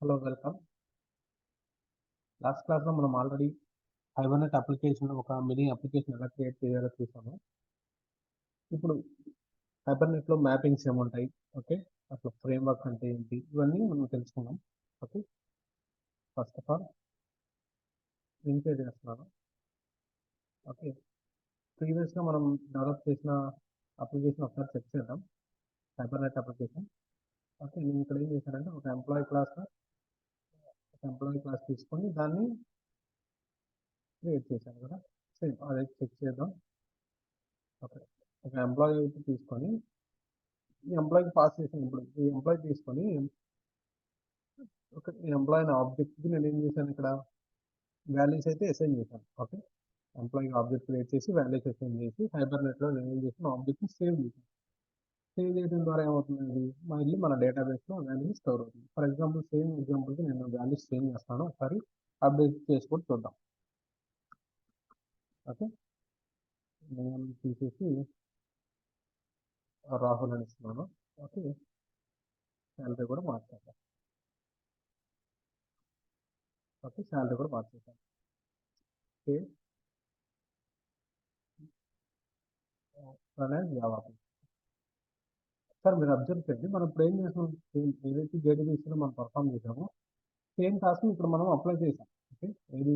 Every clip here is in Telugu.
Hello welcome. లాస్ట్ క్లాస్లో మనం ఆల్రెడీ హైబర్నెట్ అప్లికేషన్ ఒక మినీ అప్లికేషన్ ఎలా క్రియేట్ చేయాలో చూసాము. ఇప్పుడు హైబర్నెట్లో మ్యాపింగ్స్ ఏముంటాయి, ఓకే, అసలు ఫ్రేమ్వర్క్ అంటే ఏంటి, ఇవన్నీ మనం తెలుసుకున్నాం. ఓకే, ఫస్ట్ ఆఫ్ ఆల్ ఇంకే చేస్తున్నాను. ఓకే, ప్రీవియస్గా మనం డెవలప్ చేసిన అప్లికేషన్ ఒకసారి చెక్ చేద్దాం. Hibernate application. ఓకే, నేను ఇక్కడ ఏం చేశానంటే ఒక ఎంప్లాయీ క్లాస్ తీసుకొని దాన్ని క్రియేట్ చేశాను కదా. సేమ్ అదే చెక్ చేద్దాం. ఓకే, ఒక ఎంప్లాయీ అయితే తీసుకొని ఈ ఎంప్లాయీకి పాస్ చేసాను. ఇప్పుడు ఈ ఎంప్లాయీ తీసుకొని ఒక ఎంప్లాయీ ఆబ్జెక్ట్కి నేను ఏం చేశాను, ఇక్కడ వాల్యూస్ అయితే అసైన్ చేశాను. ఓకే, ఎంప్లాయీ ఆబ్జెక్ట్ క్రియేట్ చేసి వాల్యూస్ అసైన్ చేసి హైబర్నెట్లో నేను ఏం చేశాను, ఆబ్జెక్ట్ని సేవ్ చేశాను. సేవ్ చేయడం ద్వారా ఏమవుతుంది, మళ్ళీ మన డేటాబేస్లో వాల్యూ స్టోర్ అవుతుంది. ఫర్ ఎగ్జాంపుల్ సేమ్ ఎగ్జాంపుల్కి నేను వాల్యూస్ సేవ్ చేస్తాను, ఒకసారి అప్డేట్ చేసుకొని చూద్దాం. ఓకే, నేను తీసేసి రాహుల్ అని ఇస్తున్నాను. ఓకే, శాలరీ కూడా మార్చేద్దాం. ఓకే, శాలరీ కూడా మార్చేద్దాం. Okay, Java. సార్ మీరు అబ్జర్వ్ చేయండి, మనం ఇప్పుడు ఏం చేసాం, ఏదైతే జేడీబీసీలో మనం పర్ఫామ్ చేసామో సేమ్ టాస్క్ ఇప్పుడు మనం అప్లై చేసాం. ఓకే, ఇది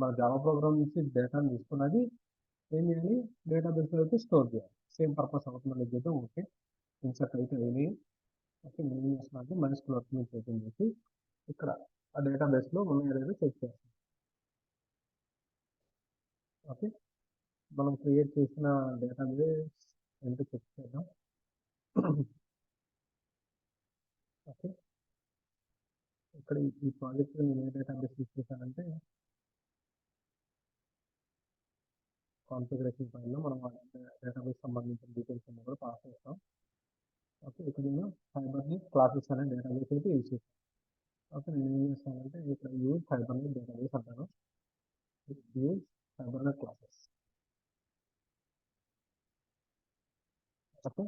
మన జావా ప్రోగ్రామ్ నుంచి డేటాను తీసుకున్నది ఏం చేయాలి, డేటాబేస్లో అయితే స్టోర్ చేయాలి. సేమ్ పర్పస్ అవుతుందని చేద్దాం. ఓకే, ఇన్సర్ట్ అయితే ఏమి. ఓకే, నేను ఏం చేస్తున్నానంటే మైనస్కుల్ వర్క్ నుంచి ఓపెన్ చేసి ఇక్కడ ఆ డేటాబేస్లో ఉన్న ఏదైతే చెక్ చేస్తాం. ఓకే, మనం క్రియేట్ చేసిన డేటాబేస్ ఏంటో చెక్ చేద్దాం. ఓకే, ఇక్కడ ఈ ప్రాజెక్ట్ నేను ఏ డేటాబేస్ యూజ్ చేశానంటే కాన్ఫిగరేషన్ ఫైల్లో మనం డేటాబేస్ సంబంధించిన డీటెయిల్స్ అన్నీ కూడా పాస్ చేస్తాం. ఓకే, ఇక్కడ నేను హైబర్నెట్ క్లాసెస్ అనే డేటాబేస్ అయితే యూజ్ చేస్తాను. ఓకే, నేను ఏం చేస్తానంటే ఇక్కడ యూజ్ హైబర్నెట్ డేటాబేస్ అంటాను. Use Hibernate classes. Okay,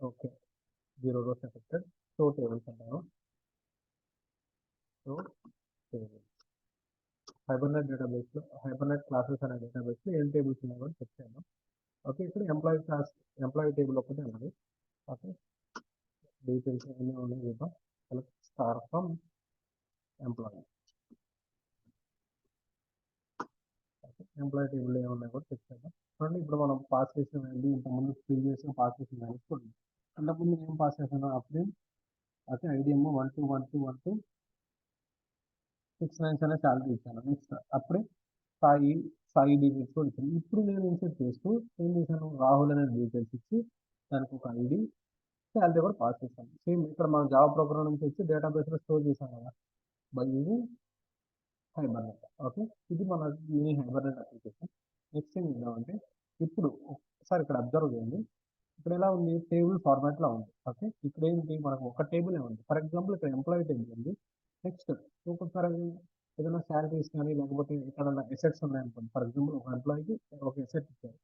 okay, 0 rows affected. Show tables అంటాను. Show tables. హైబర్నెట్ డేటాబేస్లో హైబర్నెట్ క్లాసెస్ అనే డేటాబేస్లో ఏం టేబుల్స్ ఉన్నాయో కూడా చెక్ చేద్దాం. ఓకే, ఇక్కడ ఎంప్లాయీ టేబుల్ ఒకటే ఉన్నది. ఓకే, డీటెయిల్స్ ఏమైనా ఉన్నాయి చూద్దాం. Select star from employee. Employee table ఏమన్నా కూడా చెక్ చేద్దాం. చూడండి, ఇప్పుడు మనం పాస్ చేసిన వాల్యూ ఇంతకుముందు ప్రీవియస్గా పాస్ చేసిన వాల్యూ చూడండి. అంతకుముందు ఏం పాస్ చేసాను, అప్పుడే అయితే ఐడిఎం 121216 అనే శాలరీ ఇచ్చాను. నెక్స్ట్ అప్పుడే సాయి డీటెయిల్స్ కూడా ఇచ్చాను. ఇప్పుడు నేను ఇన్సర్ట్ చేస్తూ ఏం చేశాను, రాహుల్ అనే డీటెయిల్స్ ఇచ్చి దానికి ఒక ఐడి శాలరీ కూడా పాస్ చేశాను. సేమ్ ఇక్కడ మనం జావా ప్రోగ్రామ్ నుంచి వచ్చి డేటాబేస్లో స్టోర్ చేశాం కదా బై యూజింగ్ హైబర్నెట్. ఓకే, ఇది మన మినీ హైబర్నెట్ అప్లికేషన్. నెక్స్ట్ ఏం చేద్దామంటే ఇప్పుడు ఒకసారి ఇక్కడ అబ్జర్వ్ చేయండి, ఇక్కడ ఎలా ఉంది, టేబుల్ ఫార్మాట్లో ఉంది. ఓకే, ఇక్కడ ఏంటి, మనకు ఒక టేబుల్ ఉంది. ఫర్ ఎగ్జాంపుల్ ఇక్కడ ఎంప్లాయీ టేబుల్ ఉంది. నెక్స్ట్ ఒక్కొక్కసారి ఏదైనా శాలరీస్ కానీ లేకపోతే ఎక్కడైనా ఎసెట్స్ ఉన్నాయనుకోండి. ఫర్ ఎగ్జాంపుల్ ఒక ఎంప్లాయీకి ఒక ఎసెట్ ఇచ్చారు,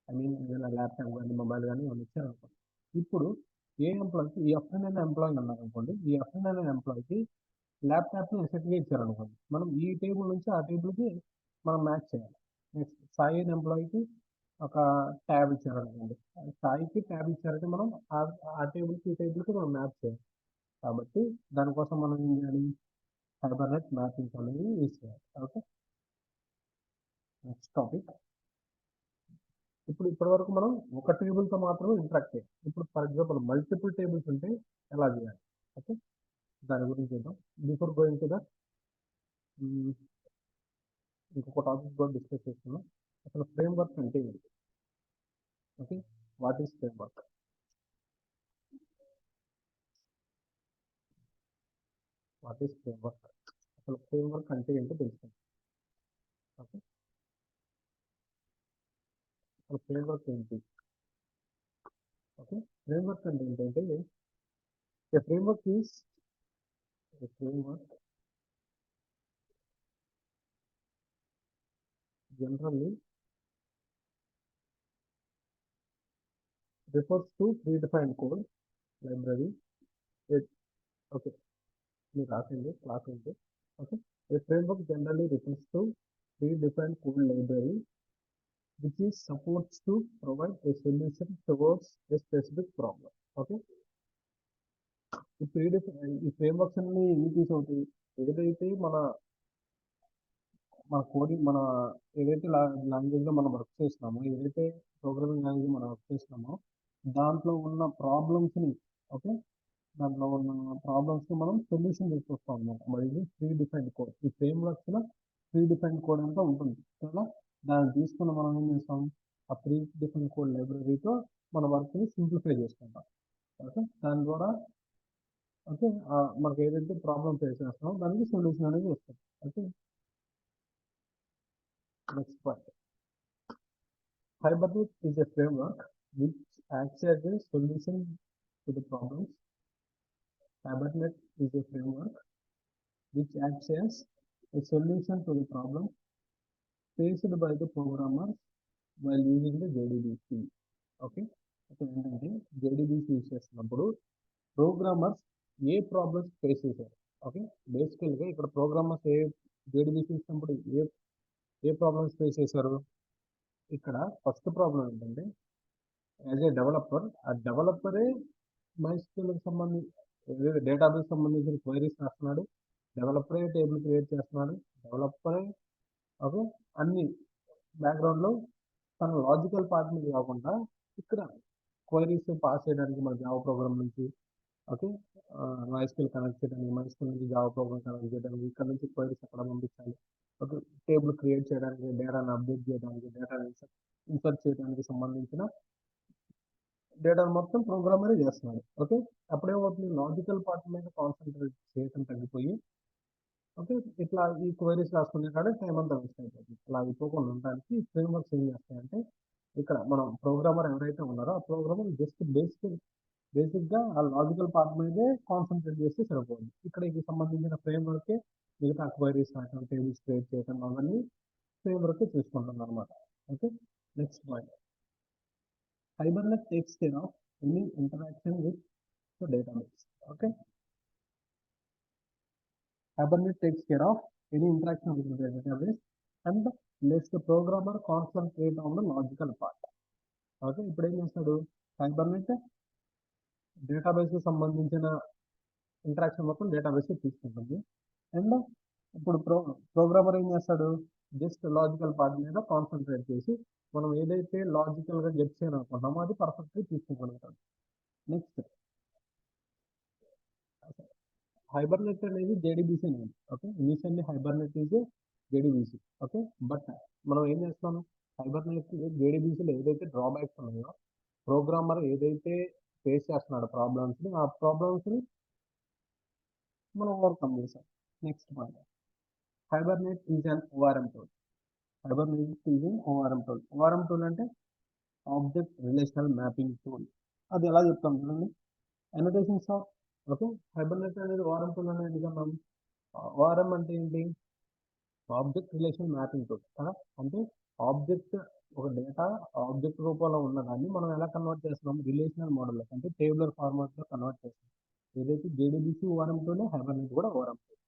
ఐ మీన్ ఏదైనా ల్యాప్టాప్ కానీ మొబైల్ కానీ ఏమైనా ఇచ్చారనుకోండి. ఇప్పుడు ఏ ఎంప్లాయీకి ఈ ఎఫ్ఎన్ అనే ఎంప్లాయీ ఉన్నారనుకోండి, ఈ ఎఫ్ఎన్ అనే ఎంప్లాయీకి ల్యాప్టాప్ని ఎసెట్గా ఇచ్చారనుకోండి, మనం ఈ టేబుల్ నుంచి ఆ టేబుల్కి మనం మ్యాచ్ చేయాలి. నెక్స్ట్ సాయి అనే ఎంప్లాయీకి ఒక ట్యాబ్ ఇచ్చారనుకోండి, సాయికి ట్యాబ్ ఇచ్చారంటే మనం ఆ టేబుల్కి ఈ టేబుల్కి మనం మ్యాచ్ చేయాలి. కాబట్టి దానికోసం మనం ఏం చేయాలి, హైబర్నెట్ మ్యాపింగ్స్ అనేది యూజ్ చేయాలి. Okay, next topic. ఇప్పుడు ఇప్పటివరకు మనం ఒక టేబుల్తో మాత్రమే ఇంటరాక్ట్ చేయాలి. ఇప్పుడు ఫర్ ఎగ్జాంపుల్ మల్టిపుల్ టేబుల్స్ ఉంటే ఎలా చేయాలి, ఓకే, దాని గురించి చూద్దాం. బిఫోర్ గోయింగ్ టు ద ఇంకొక టాపిక్ కూడా డిస్కస్ చేస్తున్నాం. అసలు ఫ్రేమ్వర్క్ అంటే ఏంటి. Okay, what is framework. What is framework, అసలు ఫ్రేమ్వర్క్ అంటే ఏంటో తెలుసుకుందాం. ఓకే, అసలు ఫ్రేమ్వర్క్ ఏంటి. ఓకే, ఫ్రేమ్వర్క్ అంటే ఏంటంటే a framework is a framework generally refers to predefined code library. It okay, మీరు రాసింది క్లాస్ ఉంది. Okay, a framework generally refers to predefined code library which is supposed to provide a solution towards a specific problem. Okay, ఈ ఫ్రేమ్వర్క్స్ అన్ని ఎందుకు యూస్ అవుతాయి? ఏదైతే మన మన కోడింగ్ మన ఏదైతే లాంగ్వేజ్లో మనం వర్క్ చేస్తున్నామో, ఏదైతే ప్రోగ్రామింగ్ లాంగ్వేజ్ మనం వర్క్ చేస్తున్నామో దాంట్లో ఉన్న ప్రాబ్లమ్స్ని, ఓకే, దాంట్లో ఉన్న ప్రాబ్లమ్స్ని మనం సొల్యూషన్ తీసుకొస్తాం అనమాట. మరి ఇది ప్రీ డిఫైన్డ్ కోడ్. ఈ ఫ్రేమ్వర్క్స్లో ప్రీ డిఫైన్డ్ కోడ్ అంతా ఉంటుంది కదా. దాన్ని తీసుకుని మనం ఏం చేస్తాం, ఆ ప్రీ డిఫైన్డ్ కోడ్ లైబ్రరీతో మన వర్క్ని సింప్లిఫై చేసుకుంటాం. ఓకే, దాని ద్వారా ఓకే మనకు ఏదైతే ప్రాబ్లమ్ ఫేస్ చేస్తామో దానికి సొల్యూషన్ అనేది వస్తుంది. Okay, next point. Hibernate is a framework which acts as a solution to the problems. Hibernate is a framework which acts as a solution to the problem faced by the programmers while using the JDBC. Okay, అయితే ఏంటంటే JDBC యూజ్ చేస్తున్నప్పుడు ప్రోగ్రామర్స్ ఏ ప్రాబ్లమ్స్ ఫేస్ చేశారు? ఓకే, బేసికల్గా ఇక్కడ ప్రోగ్రామర్స్ JDBC ఇచ్చినప్పుడు ఏ ప్రాబ్లమ్స్ ఫేస్ చేశారు? ఇక్కడ ఫస్ట్ ప్రాబ్లం ఏంటంటే, యాజ్ ఏ డెవలపర్, ఆ డెవలపరే MySQLకి సంబంధించి డేటాబేస్ సంబంధించిన క్వైరీస్ రాస్తున్నాడు, డెవలపరే టేబుల్ క్రియేట్ చేస్తున్నాడు, డెవలపరే ఓకే అన్ని బ్యాక్గ్రౌండ్లో తన లాజికల్ పార్ట్ మీద కాకుండా ఇక్కడ క్వైరీస్ పాస్ చేయడానికి మన జావా ప్రోగ్రామ్ నుంచి ఓకే MySQL కనెక్ట్ చేయడానికి, MySQL నుంచి జావా ప్రోగ్రామ్ కనెక్ట్ చేయడానికి, ఇక్కడ నుంచి క్వైరీస్ అక్కడ పంపించాలి. ఓకే, టేబుల్ క్రియేట్ చేయడానికి, డేటాను అప్డేట్ చేయడానికి, డేటాను ఇన్సర్ట్ చేయడానికి సంబంధించిన డేటాను మొత్తం ప్రోగ్రామరే చేస్తున్నాడు. ఓకే, అప్పుడేమవుతుంది, లాజికల్ పార్ట్ మీద కాన్సన్ట్రేట్ చేయడం తగ్గిపోయి ఓకే ఇట్లా ఈ క్వైరీస్ రాసుకునే కాడ టైం అంతా వేస్ట్ అయిపోతుంది. అలా అయిపోకుండా ఉండడానికి ఫ్రేమ్వర్క్స్ ఏం చేస్తాయంటే, ఇక్కడ మనం ప్రోగ్రామర్ ఎవరైతే ఉన్నారో ఆ ప్రోగ్రామర్ జస్ట్ బేసిక్గా ఆ లాజికల్ పార్ట్ మీదే కాన్సన్ట్రేట్ చేస్తే సరిపోతుంది. ఇక్కడ ఇది సంబంధించిన ఫ్రేమ్వర్కే మిగతా క్వైరీస్ రాయడం, టేబుల్స్ క్రియేట్ చేయడం అవన్నీ ఫ్రేమ్వర్క్ చూసుకుంటుంది అనమాట. Okay, next point. Hibernate takes care of any interaction with the database. Okay, Hibernate takes care of any interaction with the database and lets the programmer concentrate on the logical part. Okay, ఇప్పుడు ఏం చేస్తాడు, Hibernate డేటాబేస్కి సంబంధించిన ఇంటరాక్షన్ మొత్తం డేటాబేస్ తీసుకుంటుంది. అండ్ ఇప్పుడు ప్రోగ్రామర్ ఏం చేస్తాడు, జస్ట్ లాజికల్ పార్ట్ మీద కాన్సన్ట్రేట్ చేసి మనం ఏదైతే లాజికల్గా గెట్ చేయాలనుకుంటున్నామో అది పర్ఫెక్ట్గా తీసుకోగలుగుతాడు. నెక్స్ట్, హైబర్నెట్ అనేది JDBC అనేది. Okay, initially Hibernate is JDBC. Okay, but మనం ఏం చేస్తున్నాం, హైబర్నెట్ JDBCలో ఏదైతే డ్రాబ్యాక్స్ ఉన్నాయో, ప్రోగ్రామర్ ఏదైతే ఫేస్ చేస్తున్నాడు ప్రాబ్లమ్స్ని, ఆ ప్రాబ్లమ్స్ని మనం ఓవర్కమ్ చేసాం. Next point. Hibernate is an ORM tool. Hibernate is an ORM tool. ORM tool అంటే ఆబ్జెక్ట్ రిలేషనల్ మ్యాపింగ్ టూల్. అది ఎలా చెప్తాం చూడండి, అనోటేషన్స్ ఆఫ్ ఓకే హైబర్నెట్ అనేది ORM టూల్ అనేది మనం ORM అంటే ఏంటి, ఆబ్జెక్ట్ రిలేషన్ మ్యాపింగ్ టూల్ కదా. అంటే ఆబ్జెక్ట్ ఒక డేటా ఆబ్జెక్ట్ రూపంలో ఉన్నదాన్ని మనం ఎలా కన్వర్ట్ చేస్తున్నాం, రిలేషనల్ మోడల్లో అంటే టేబులర్ ఫార్మాట్లో కన్వర్ట్ చేస్తాం. ఏదైతే JDBC ORM టూల్, హైబర్నెట్ కూడా ORM tool.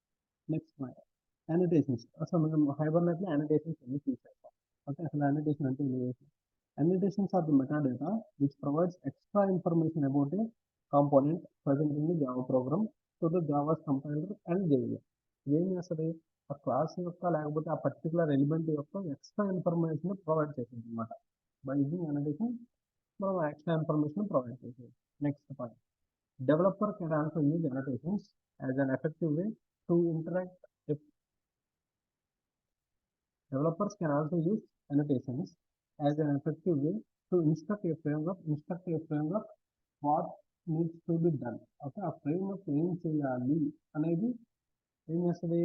Next point, annotations. అసలు మనం హైబర్నెట్లో అనోటేషన్స్ అన్ని తీసేస్తాం. ఓకే, అసలు అనోటేషన్ అంటే ఏంటి? Annotations are the metadata which provides extra information about a component present in the Java program to the Java's compiler and JVM. ఏం చేస్తుంది, ఆ క్లాస్ యొక్క లేకపోతే ఆ పర్టికులర్ ఎలిమెంట్ యొక్క ఎక్స్ట్రా ఇన్ఫర్మేషన్ ప్రొవైడ్ చేస్తుంది అనమాట. బై యూజింగ్ అనోటేషన్ మనం ఎక్స్ట్రా ఇన్ఫర్మేషన్ ప్రొవైడ్ చేసేది. Next point, developer can also use annotations as an effective way to interact. Developers can also use annotations as an effective way to instruct a framework what needs to be done. Okay, ఆ ఫ్రేమ్వర్క్ ఏం చేయాలి అనేది ఏం చేస్తుంది,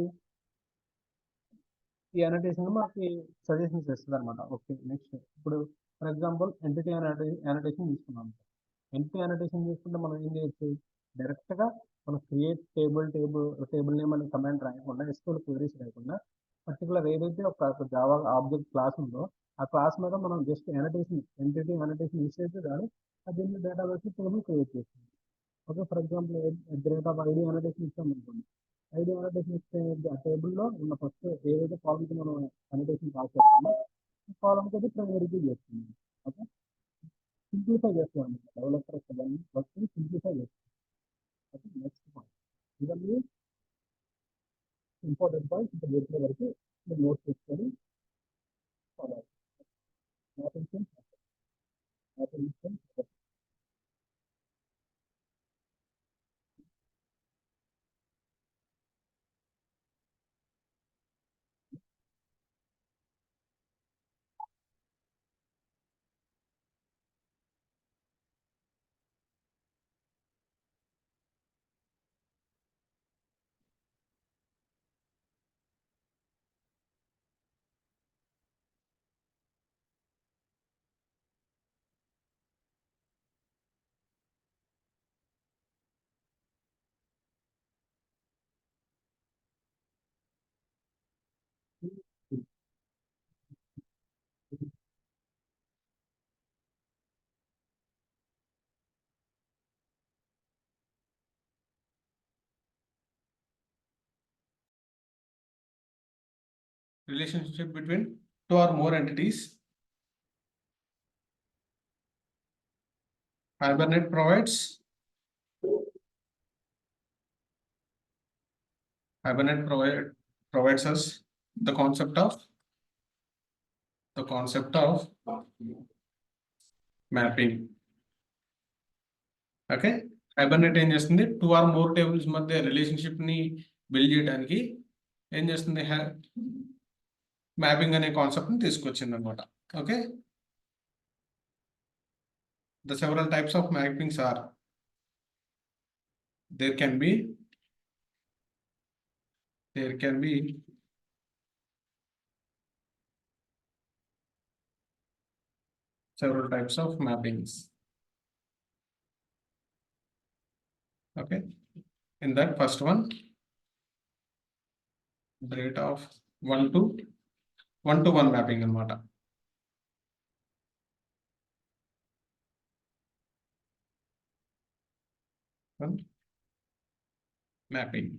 ఈ అనోటేషన్ మనకి సజెషన్స్ ఇస్తుంది అనమాట. ఓకే, నెక్స్ట్ ఇప్పుడు ఫర్ ఎగ్జాంపుల్ ఎంటిటీ అనోటేషన్ తీసుకున్నాం. ఎంటిటీ అనోటేషన్ తీసుకుంటే మనం ఏం చేయొచ్చు, డైరెక్ట్గా మనం క్రియేట్ టేబుల్ నేమ్ అనే కమాండ్ రాయకుండా, SQL క్వెరీస్ రాయకుండా పర్టికులర్ ఏదైతే ఒక జావా ఆబ్జెక్ట్ క్లాస్ ఉందో ఆ క్లాస్ మీద మనం just annotation entity annotation use చేస్తే కానీ అది డేటాబేస్ టేబుల్ క్రియేట్ చేస్తుంది. Okay, for example at the rate of ID annotation ఇస్తాం అనుకోండి. ఐడి అనోటేషన్ ఇస్తే ఆ టేబుల్లో ఉన్న ఫస్ట్ ఏదైతే కాలమ్కి మనం అనోటేషన్ పాస్ చేస్తామో ఈ కాలమ్కి అది ప్రైమరీకి చేస్తుంది. ఓకే, సింప్లిఫై చేస్తాం డెవలపర్ దాన్ని ఫస్ట్ సింప్లిఫై చేస్తాం. ఓకే, నెక్స్ట్ పాయింట్ ఇవన్నీ ఇంపార్టెంట్ పాయింట్స్ ఇంత చెప్పే వరకు మీరు నోట్ చేసుకొని ఫాలో అవ్వాలి. Relationship between two or more entities. Hibernate provides us the concept of mapping. Okay, Hibernate ఏం చేస్తుంది, 2 or more టేబుల్స్ మధ్య రిలేషన్షిప్ ని బిల్డ్ చేయడానికి ఏం చేస్తుంది, మ్యాపింగ్ అనే కాన్సెప్ట్ ని తీసుకొచ్చింది అనమాట. Okay, the several types of mappings are there can be several types of mappings. Okay, in that first one, the rate of 1 to 1 mapping అనమాట. మ్యాపింగ్.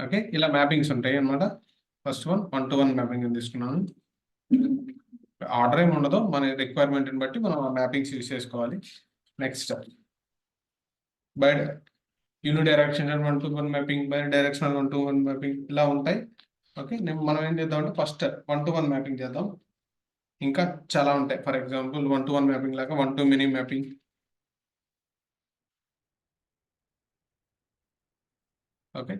ఓకే, ఇలా మ్యాపింగ్స్ ఉంటాయి అనమాట. ఫస్ట్ వన్ 1 to 1 మ్యాపింగ్ అని తీసుకున్నాను. ఆర్డర్ ఏమి ఉండదు, మన రిక్వైర్మెంట్ని బట్టి మనం ఆ మ్యాపింగ్స్ యూస్ చేసుకోవాలి. Next by unidirectional 1 to 1 mapping, by directional 1 to 1 mapping ఇలా ఉంటాయి. ఓకే, మనం ఏం చేద్దాం అంటే ఫస్ట్ 1 to 1 మ్యాపింగ్ చేద్దాం. ఇంకా చాలా ఉంటాయి. ఫర్ ఎగ్జాంపుల్ 1 to 1 మ్యాపింగ్ లాగా 1 to మెనీ మ్యాపింగ్. ఓకే,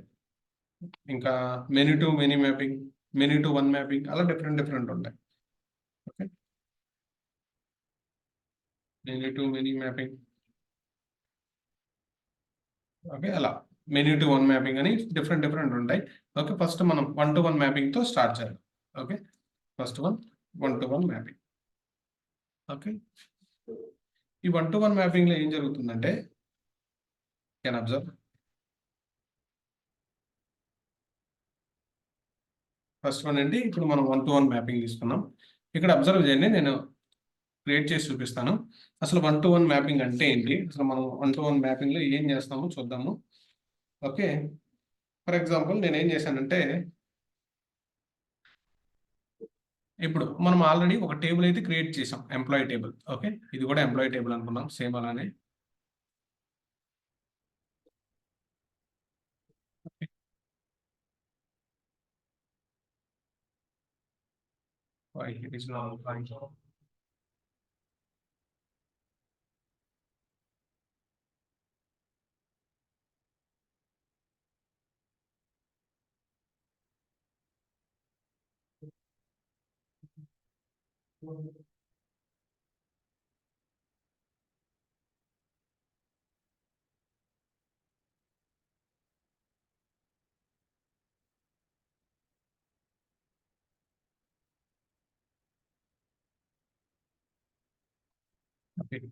ఇంకా many to many mapping, many to 1 mapping, అలా డిఫరెంట్ ఉంటాయి. Okay, many to many mapping. Okay, అలా మెనీ టు 1 మ్యాపింగ్ అని డిఫరెంట్ ఉంటాయి. ఓకే, ఫస్ట్ మనం 1 to 1 మ్యాపింగ్ తో స్టార్ట్ చేయాలి. Okay, first 1 to 1 mapping. Okay, ఈ 1 to 1 మ్యాపింగ్ లో ఏం జరుగుతుందంటే, కెన్ అబ్జర్వ్ ఫస్ట్ వన్ ఏంటి, ఇప్పుడు మనం 1 to 1 మ్యాపింగ్ తీసుకున్నాం. ఇక్కడ అబ్జర్వ్ చేయండి, నేను క్రియేట్ చేసి చూపిస్తాను. అసలు 1 to 1 మ్యాపింగ్ అంటే ఏంటి, అసలు మనం 1 to 1 మ్యాపింగ్ లో ఏం చేస్తామో చూద్దాము. ఓకే, ఫర్ ఎగ్జాంపుల్ నేను ఏం చేశానంటే, ఇప్పుడు మనం ఆల్రెడీ ఒక టేబుల్ అయితే క్రియేట్ చేసాం, ఎంప్లాయీ టేబుల్. ఓకే, ఇది కూడా ఎంప్లాయీ టేబుల్ అనుకున్నాం, సేమ్ అలానే. Why it is not applying?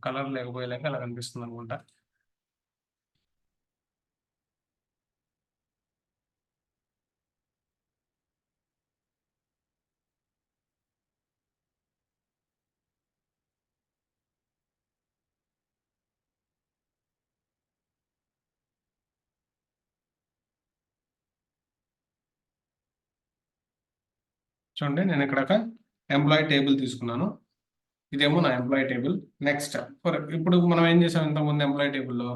Colour లేకపోయేలాగా అలా కనిపిస్తుంది అనుకుంటా. చూడండి నేను ఇక్కడ ఒక ఎంప్లాయీ టేబుల్ తీసుకున్నాను. ఇదేమో నా ఎంప్లాయీ టేబుల్. నెక్స్ట్ ఇప్పుడు మనం ఏం చేసాం ఇంతకుముందు ఎంప్లాయీ టేబుల్లో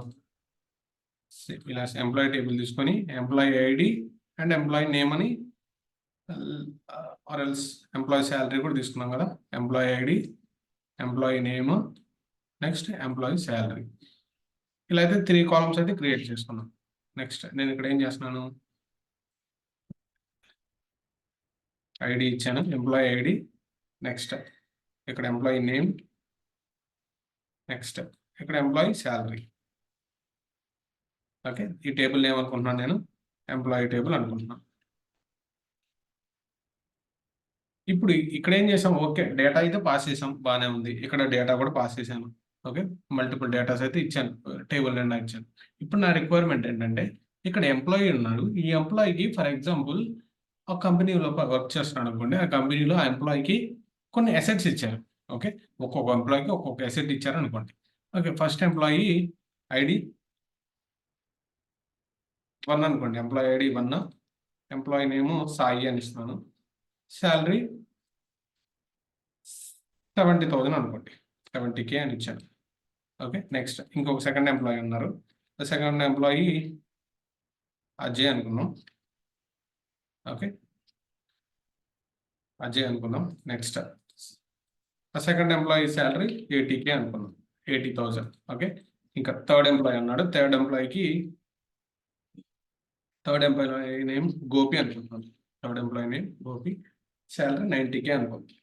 ఇలా ఎంప్లాయీ టేబుల్ తీసుకొని employee ID and employee name అని ఆర్ ఎల్స్ ఎంప్లాయీ శాలరీ కూడా తీసుకున్నాం కదా. Employee ID, employee name, next employee salary. ఇలా అయితే 3 కాలమ్స్ అయితే క్రియేట్ చేసుకున్నాం. నెక్స్ట్ నేను ఇక్కడ ఏం చేస్తున్నాను, ఐడి ఇచ్చాను, ఎంప్లాయీ ఐడి, నెక్స్ట్ ఇక్కడ ఎంప్లాయీ నేమ్, నెక్స్ట్ ఇక్కడ ఎంప్లాయీ శాలరీ. ఓకే, ఈ టేబుల్ నేమ్ అనుకుంటున్నాను నేను, ఎంప్లాయీ టేబుల్ అనుకుంటున్నాను. ఇప్పుడు ఇక్కడ ఏం చేసాం, ఓకే డేటా అయితే పాస్ చేసాం, బాగానే ఉంది. ఇక్కడ డేటా కూడా పాస్ చేశాను. ఓకే, మల్టిపుల్ డేటాస్ అయితే ఇచ్చాను, టేబుల్ నిండా ఇచ్చాను. ఇప్పుడు నా రిక్వైర్మెంట్ ఏంటంటే ఇక్కడ ఎంప్లాయీ ఉన్నాడు, ఈ ఎంప్లాయీకి ఫర్ ఎగ్జాంపుల్ ఒక కంపెనీలో వర్క్ చేస్తున్నాడు అనుకోండి, ఆ కంపెనీలో ఆ ఎంప్లాయీకి కొన్ని అసెట్స్ ఇచ్చారు. ఓకే, ఒక్కొక్క ఎంప్లాయీకి ఒక్కొక్క అసెట్ ఇచ్చారు అనుకోండి. ఓకే, ఫస్ట్ ఎంప్లాయీ ఐడి 1 అనుకోండి, employee ID 1, employee name Sai అని ఇస్తున్నాను, శాలరీ 70,000 అనుకోండి, 70K అని ఇచ్చాను. ఓకే, నెక్స్ట్ ఇంకొక సెకండ్ ఎంప్లాయీ ఉన్నారు, సెకండ్ ఎంప్లాయీ అజయ్ అనుకున్నాం. ఓకే, అజయ్ అనుకున్నాం. Next second employee salary 80K అనుకున్నాం, 80,000. ఓకే, ఇంకా థర్డ్ ఎంప్లాయీ ఉన్నాడు, థర్డ్ ఎంప్లాయీ నేమ్ గోపి అనుకుంటున్నాం, third employee name Gopi, salary 90K అనుకుంటాం.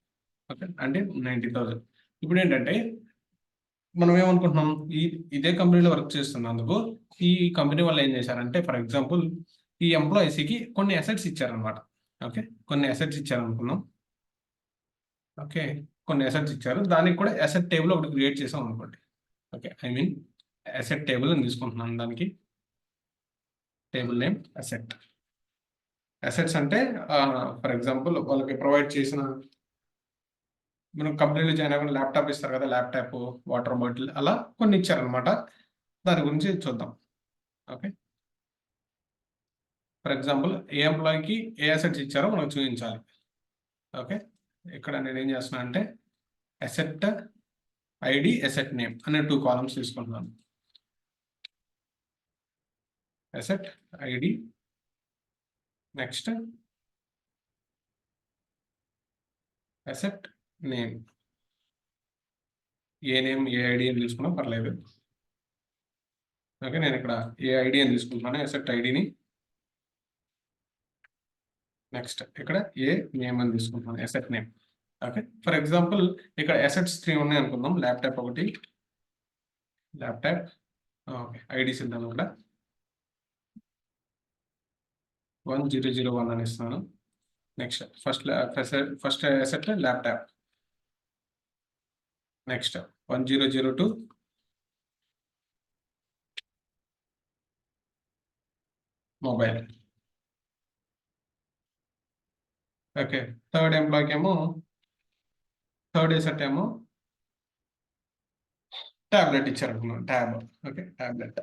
ఓకే, అంటే 90,000. ఇప్పుడు ఏంటంటే మనం ఏమనుకుంటున్నాం, ఇదే కంపెనీలో వర్క్ చేస్తున్నందుకు ఈ కంపెనీ వాళ్ళు ఏం చేశారంటే ఫర్ ఎగ్జాంపుల్ ఈ ఎంప్లాయీస్కి కొన్ని అసెట్స్ ఇచ్చారనమాట. ఓకే, కొన్ని అసెట్స్ ఇచ్చారనుకున్నాం. ఓకే, కొన్ని అసెట్స్ ఇచ్చారు, దానికి కూడా అసెట్ టేబుల్ ఒకటి క్రియేట్ చేసాం అనుకోండి. Okay, I mean asset table అని తీసుకుంటున్నాను, దానికి టేబుల్ నేమ్ అసెట్స్ అంటే ఫర్ ఎగ్జాంపుల్ వాళ్ళకి ప్రొవైడ్ చేసిన, మనం కంపెనీలో జాయిన్ అవ్వకుండా ల్యాప్టాప్ ఇస్తారు కదా, ల్యాప్టాప్, వాటర్ బాటిల్, అలా కొన్ని ఇచ్చారనమాట. దాని గురించి చూద్దాం. ఓకే, ఫర్ ఎగ్జాంపుల్ ఏ ఎంప్లాయీకి ఏ అసెట్స్ ఇచ్చారో మనం చూపించాలి. ఓకే, ఇక్కడ నేను ఏం చేస్తున్నాను అంటే అసెట్ ఐడి, అసెట్ నేమ్ అనే 2 కాలమ్స్ తీసుకుంటున్నాను. Asset ID, next asset name, ఏ నేమ్ ఏ ఐడి అని తీసుకున్నా పర్లేదు. ఓకే, నేను ఇక్కడ ఏ ఐడి అని తీసుకుంటున్నాను, అసెట్ ఐడిని. నెక్స్ట్ ఇక్కడ ఏ నేమ్ అని తీసుకుంటున్నాను, asset name. Okay, for example ఇక్కడ అసెట్స్ 3 ఉన్నాయి అనుకుందాం, ల్యాప్టాప్ ఒకటి, ల్యాప్టాప్. ఓకే, ఐడీస్ ఇద్దాం ఇక్కడ 1001 అని ఇస్తాను. Next first asset laptop, next 1002 mobile. Okay, third ఎంప్లాయ్కి ఏమో థర్డ్ అసెట్ ఏమో ట్యాబ్లెట్ ఇచ్చారనుకున్నాం, ట్యాబ్. Okay, tablet.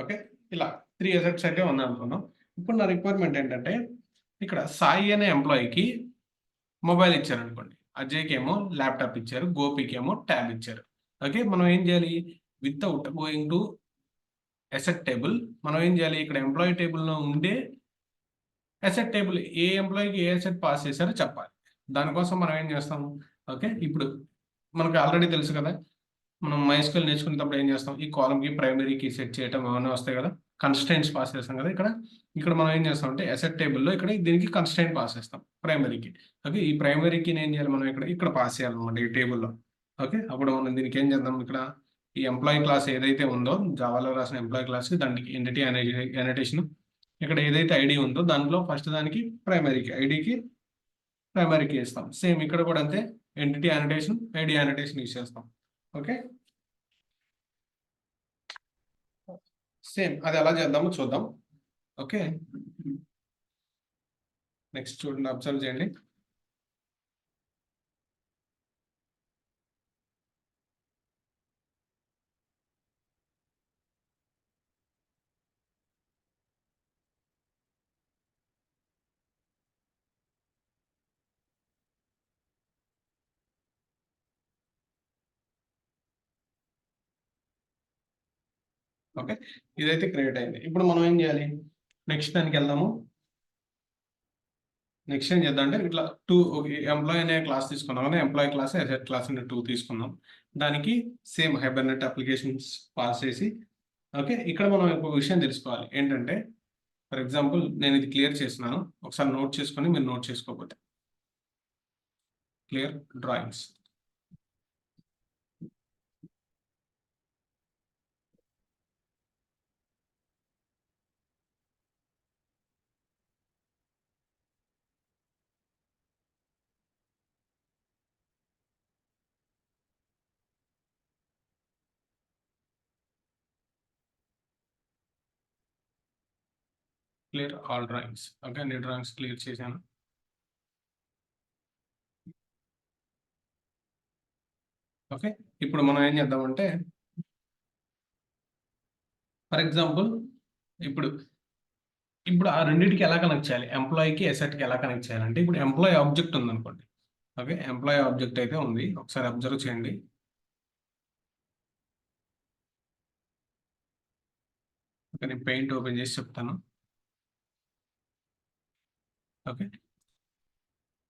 ఓకే, ఇలా 3 అసెట్స్ అయితే ఉన్నాయి అనుకున్నాం. ఇప్పుడు నా రిక్వైర్మెంట్ ఏంటంటే ఇక్కడ సాయి అనే ఎంప్లాయీకి మొబైల్ ఇచ్చారనుకోండి, అజయ్కి ఏమో ల్యాప్టాప్ ఇచ్చారు, గోపికి ఏమో ట్యాబ్ ఇచ్చారు. ఓకే, మనం ఏం చేయాలి, without going to asset table మనం ఏం చేయాలి, ఇక్కడ ఎంప్లాయీ టేబుల్లో ఉండే అసెట్ టేబుల్ ఏ ఎంప్లాయీకి ఏ అసెట్ పాస్ చేశారో చెప్పాలి. దానికోసం మనం ఏం చేస్తాం, ఓకే ఇప్పుడు మనకు ఆల్రెడీ తెలుసు కదా, మనం MySQL నేర్చుకునేటప్పుడు ఏం చేస్తాం, ఈ కాలమ్కి ప్రైమరీకి సెట్ చేయటం ఏమైనా వస్తాయి కదా, కన్స్ట్రెయింట్స్ పాస్ చేస్తాం కదా. ఇక్కడ మనం ఏం చేస్తాం అంటే అసెట్ టేబుల్లో ఇక్కడ దీనికి కన్స్ట్రెయింట్ పాస్ చేస్తాం ప్రైమరీకి. ఓకే, ఈ ప్రైమరీకి ఏం చేయాలి, మనం ఇక్కడ పాస్ చేయాలన్నమాట ఈ టేబుల్లో. ఓకే, అప్పుడు మనం దీనికి ఏం చేద్దాం, ఇక్కడ ఈ ఎంప్లాయీ క్లాస్ ఏదైతే ఉందో జావాలో రాసిన ఎంప్లాయీ క్లాస్, దానికి ఎంటిటీ అనోటేషన్, ఇక్కడ ఏదైతే ఐడి ఉందో దాంట్లో ఫస్ట్ దానికి ఐడికి ప్రైమరీకి ఇస్తాం. సేమ్ ఇక్కడ కూడా అంతే, entity annotation, ID annotation use చేస్తాం. ఓకే, సేమ్ అది ఎలా చేద్దామో చూద్దాం. ఓకే, నెక్స్ట్ చూడండి, అబ్జర్వ్ చేయండి. ఓకే, ఇదైతే క్రియేట్ అయింది. ఇప్పుడు మనం ఏం చేయాలి, నెక్స్ట్ దానికి వెళ్దాము. నెక్స్ట్ ఏం చేద్దాం అంటే ఇట్లా ఎంప్లాయ్ అనే క్లాస్ తీసుకున్నాం కదా, ఎంప్లాయ్ క్లాస్ అసెట్ క్లాస్ అనే 2 తీసుకున్నాం. దానికి సేమ్ హైబర్నెట్ అప్లికేషన్స్ పాస్ చేసి, ఓకే, ఇక్కడ మనం ఒక విషయం తెలుసుకోవాలి ఏంటంటే, ఫర్ ఎగ్జాంపుల్ నేను ఇది క్లియర్ చేసినాను, ఒకసారి నోట్ చేసుకొని మీరు నోట్ చేసుకోకపోతే, clear drawings. Clear all drawings. Okay, అన్ని డ్రాయింగ్స్ క్లియర్ చేశాను. ఓకే, ఇప్పుడు మనం ఏం చేద్దామంటే, ఫర్ ఎగ్జాంపుల్ ఇప్పుడు ఇప్పుడు ఆ రెండింటికి ఎలా కనెక్ట్ చేయాలి, ఎంప్లాయీకి అసెట్కి ఎలా కనెక్ట్ చేయాలంటే, ఇప్పుడు ఎంప్లాయీ ఆబ్జెక్ట్ ఉందనుకోండి. ఓకే, ఎంప్లాయీ ఆబ్జెక్ట్ అయితే ఉంది, ఒకసారి అబ్జర్వ్ చేయండి. ఓకే, నేను పెయింట్ ఓపెన్ చేసి చెప్తాను. ఓకే,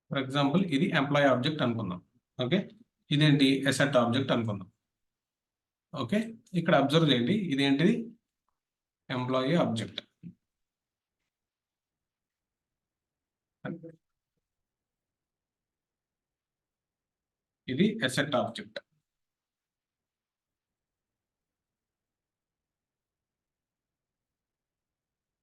ఫర్ ఎగ్జాంపుల్ ఇది ఎంప్లాయీ ఆబ్జెక్ట్ అనుకుందాం. ఓకే, ఇదేంటి అసెట్ ఆబ్జెక్ట్ అనుకుందాం. ఓకే, ఇక్కడ అబ్జర్వ్ చేయండి, ఇదేంటిది ఎంప్లాయీ ఆబ్జెక్ట్. ఇది అసెట్ ఆబ్జెక్ట్.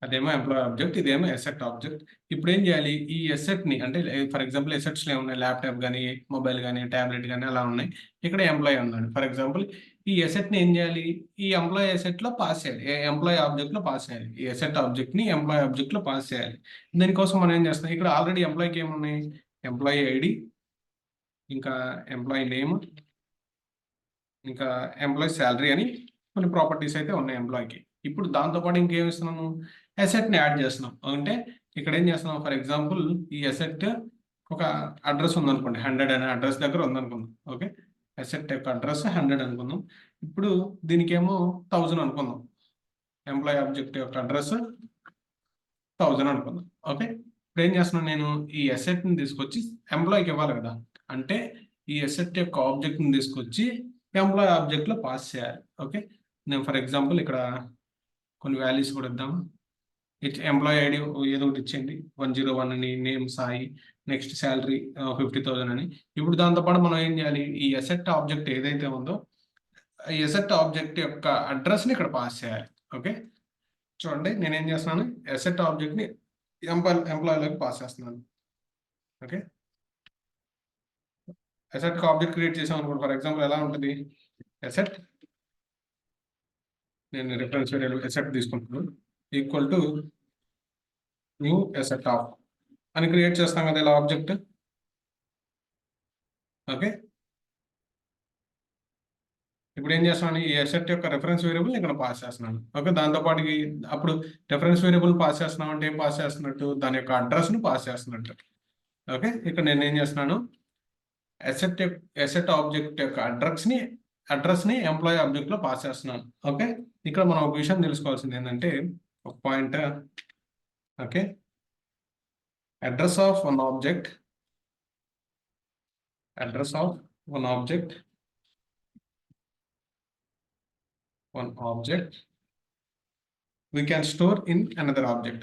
అదేమో ఎంప్లాయీ ఆబ్జెక్ట్, ఇదేమో అసెట్ ఆబ్జెక్ట్. ఇప్పుడు ఏం చేయాలి, ఈ అసెట్ ని అంటే ఫర్ ఎగ్జాంపుల్ అసెట్స్ లో ఉన్నాయి, ల్యాప్టాప్ కానీ మొబైల్ కానీ ట్యాబ్లెట్ కానీ అలా ఉన్నాయి. ఇక్కడ ఎంప్లాయీ ఉన్నాడు. ఫర్ ఎగ్జాంపుల్ ఈ అసెట్ ని ఏం చేయాలి, ఈ ఎంప్లాయీ అసెట్ లో పాస్ చేయాలి, ఎంప్లాయీ ఆబ్జెక్ట్ లో పాస్ చేయాలి. ఈ అసెట్ ఆబ్జెక్ట్ ని ఎంప్లాయీ ఆబ్జెక్ట్ లో పాస్ చేయాలి. దానికోసం మనం ఏం చేస్తాం, ఇక్కడ ఆల్రెడీ ఎంప్లాయీకి ఏమున్నాయి, ఎంప్లాయీ ఐడి, ఇంకా ఎంప్లాయీ నేమ్, ఇంకా ఎంప్లాయీ శాలరీ అని కొన్ని ప్రాపర్టీస్ అయితే ఉన్నాయి ఎంప్లాయీకి. ఇప్పుడు దాంతోపాటు ఇంకేం ఇస్తున్నాము, అసెట్ని యాడ్ చేస్తున్నాం. అంటే ఇక్కడ ఏం చేస్తున్నాం, ఫర్ ఎగ్జాంపుల్ ఈ అసెట్ ఒక అడ్రస్ ఉందనుకోండి, 100 అనే అడ్రస్ దగ్గర ఉందనుకుందాం. ఓకే, అసెట్ యొక్క అడ్రస్ 100 అనుకుందాం. ఇప్పుడు దీనికేమో 1000 అనుకుందాం. ఎంప్లాయీ ఆబ్జెక్ట్ యొక్క అడ్రస్ 1000 అనుకుందాం. ఓకే, ఇప్పుడు ఏం చేస్తున్నాను, నేను ఈ అసెట్ని తీసుకొచ్చి ఎంప్లాయీకి ఇవ్వాలి కదా, అంటే ఈ అసెట్ యొక్క ఆబ్జెక్ట్ని తీసుకొచ్చి ఎంప్లాయీ ఆబ్జెక్ట్లో పాస్ చేయాలి. ఓకే, నేను ఫర్ ఎగ్జాంపుల్ ఇక్కడ కొన్ని వాల్యూస్ కూడా ఇద్దాం. ఎంప్లాయీ ఐడి ఏదో ఒకటి ఇచ్చేయండి, 101 అని, నేమ్ సాయి, నెక్స్ట్ శాలరీ 50,000 అని. ఇప్పుడు దాంతోపాటు మనం ఏం చేయాలి, ఈ అసెట్ ఆబ్జెక్ట్ ఏదైతే ఉందో ఈ అసెట్ ఆబ్జెక్ట్ యొక్క అడ్రస్ని ఇక్కడ పాస్ చేయాలి. ఓకే, చూడండి నేను ఏం చేస్తున్నాను, అసెట్ ఆబ్జెక్ట్ని ఎంప్లాయీలోకి పాస్ చేస్తున్నాను. ఓకే, అసెట్ ఆబ్జెక్ట్ క్రియేట్ చేసాం అనుకోండి, ఫర్ ఎగ్జాంపుల్ ఎలా ఉంటుంది, అసెట్, నేను రిఫరెన్స్ వేరియబుల్ అసెట్ తీసుకుంటున్నాను, equal to new asset of అని క్రియేట్ చేస్తాం కదా ఇలా ఆబ్జెక్ట్. ఓకే, ఇప్పుడు ఏం చేస్తున్నాను, ఈ అసెట్ యొక్క రెఫరెన్స్ వేరియబుల్ ఇక్కడ పాస్ చేస్తున్నాను. ఓకే, దాంతోపాటు అప్పుడు రెఫరెన్స్ వేరియబుల్ పాస్ చేస్తున్నాం అంటే ఏం పాస్ చేస్తున్నట్టు, దాని యొక్క అడ్రస్ను పాస్ చేస్తున్నట్టు. ఓకే, ఇక్కడ నేను ఏం చేస్తున్నాను, అసెట్ ఆబ్జెక్ట్ యొక్క అడ్రస్ని ఎంప్లాయీ ఆబ్జెక్ట్లో పాస్ చేస్తున్నాను. ఓకే, ఇక్కడ మనం ఒక విషయం తెలుసుకోవాల్సింది ఏంటంటే, ఒక point. Okay, address of one object we can store in another object.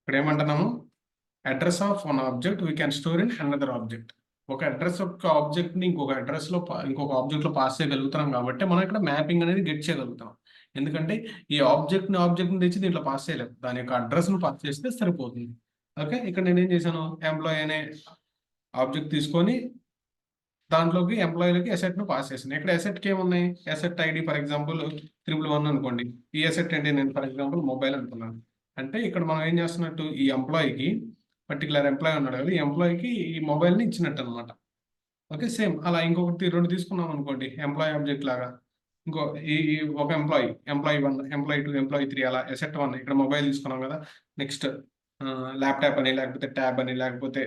ఇక్కడ ఏమంటున్నాము, address of one object we can store in another object. ఒక అడ్రస్ యొక్క ఆబ్జెక్ట్ని ఇంకొక ఆబ్జెక్ట్లో పాస్ చేయగలుగుతున్నాం కాబట్టి మనం ఇక్కడ మ్యాపింగ్ అనేది గెట్ చేయగలుగుతాం. ఎందుకంటే ఈ ఆబ్జెక్ట్ని తెచ్చి దీంట్లో పాస్ చేయలేము, దాని యొక్క అడ్రస్ను పాస్ చేస్తే సరిపోతుంది. ఓకే, ఇక్కడ నేను ఏం చేశాను, ఎంప్లాయీ అనే ఆబ్జెక్ట్ తీసుకొని దాంట్లోకి ఎంప్లాయీలకి అసెట్ను పాస్ చేసాను. ఇక్కడ అసెట్కి ఏమున్నాయి, అసెట్ ఐడి ఫర్ ఎగ్జాంపుల్ 111 అనుకోండి. ఈ అసెట్ ఏంటి, నేను ఫర్ ఎగ్జాంపుల్ మొబైల్ అనుకున్నాను. అంటే ఇక్కడ మనం ఏం చేస్తున్నట్టు, ఈ ఎంప్లాయీకి పర్టికులర్ ఎంప్లాయీ ఉన్నాడు కదా, ఈ ఎంప్లాయీకి ఈ మొబైల్ని ఇచ్చినట్టు అనమాట. ఓకే, సేమ్ అలా ఇంకొకటి 2 తీసుకున్నాం అనుకోండి, ఎంప్లాయీ ఆబ్జెక్ట్ లాగా. ఇంకో ఈ ఒక ఎంప్లాయీ 1, ఎంప్లాయీ 2, ఎంప్లాయీ 3 అలా అసెట్ 1 ఇక్కడ మొబైల్ తీసుకున్నాం కదా. నెక్స్ట్ ల్యాప్టాప్ అని, లేకపోతే ట్యాబ్ అని, లేకపోతే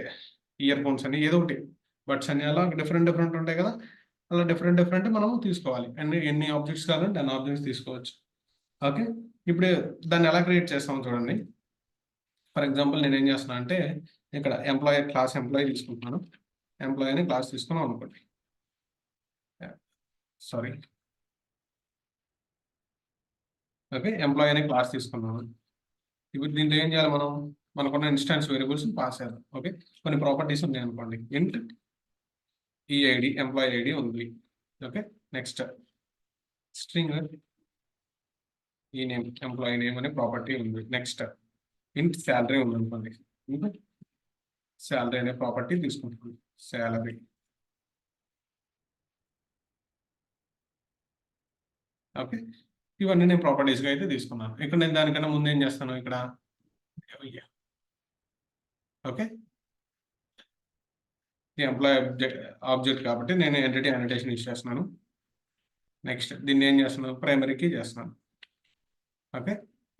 ఇయర్ ఫోన్స్ అని, ఏదో ఒకటి బడ్స్ అని, అలా డిఫరెంట్ డిఫరెంట్ ఉంటాయి కదా. అలా డిఫరెంట్ డిఫరెంట్ మనం తీసుకోవాలి. ఎన్ని ఆబ్జెక్ట్స్ కావాలంటే అన్ని ఆబ్జెక్ట్స్ తీసుకోవచ్చు. ఓకే, ఇప్పుడు దాన్ని ఎలా క్రియేట్ చేస్తామో చూడండి. ఫర్ ఎగ్జాంపుల్ నేను ఏం చేస్తున్నా అంటే ఇక్కడ క్లాస్ ఎంప్లాయీ తీసుకుంటున్నాను. ఎంప్లాయీ అని క్లాస్ తీసుకున్నాం అనుకోండి. సారీ, ఓకే, ఎంప్లాయీ అనే క్లాస్ తీసుకున్నాను. ఇప్పుడు దీంట్లో ఏం చేయాలి, మనకున్న ఇన్స్టాన్స్ వేరియబుల్స్ పాస్ చేయాలి. ఓకే, కొన్ని ప్రాపర్టీస్ ఉన్నాయి అనుకోండి. ఇంట్ ఈఐడి ఎంప్లాయీ ఐడి ఉంది. ఓకే, నెక్స్ట్ స్ట్రింగ్ ఈ నేమ్ ఎంప్లాయీ నేమ్ అనే ప్రాపర్టీ ఉంది. నెక్స్ట్ ఇంట్ శాలరీ ఉంది అనుకోండి. శాలరీ అనే ప్రాపర్టీ తీసుకుంటాను. శాలరీ, ఓకే, ఇవన్నీ నేను ప్రాపర్టీస్గా అయితే తీసుకున్నాను. ఇక్కడ నేను దానికన్నా ముందు ఏం చేస్తాను, ఇక్కడ ఓకే, ఈ ఎంప్లాయీ ఆబ్జెక్ట్ కాబట్టి నేను ఎంటిటీ అనోటేషన్ యూస్ చేస్తున్నాను. నెక్స్ట్ దీన్ని ఏం చేస్తున్నాను, ప్రైమరీకి చేస్తున్నాను. ఓకే,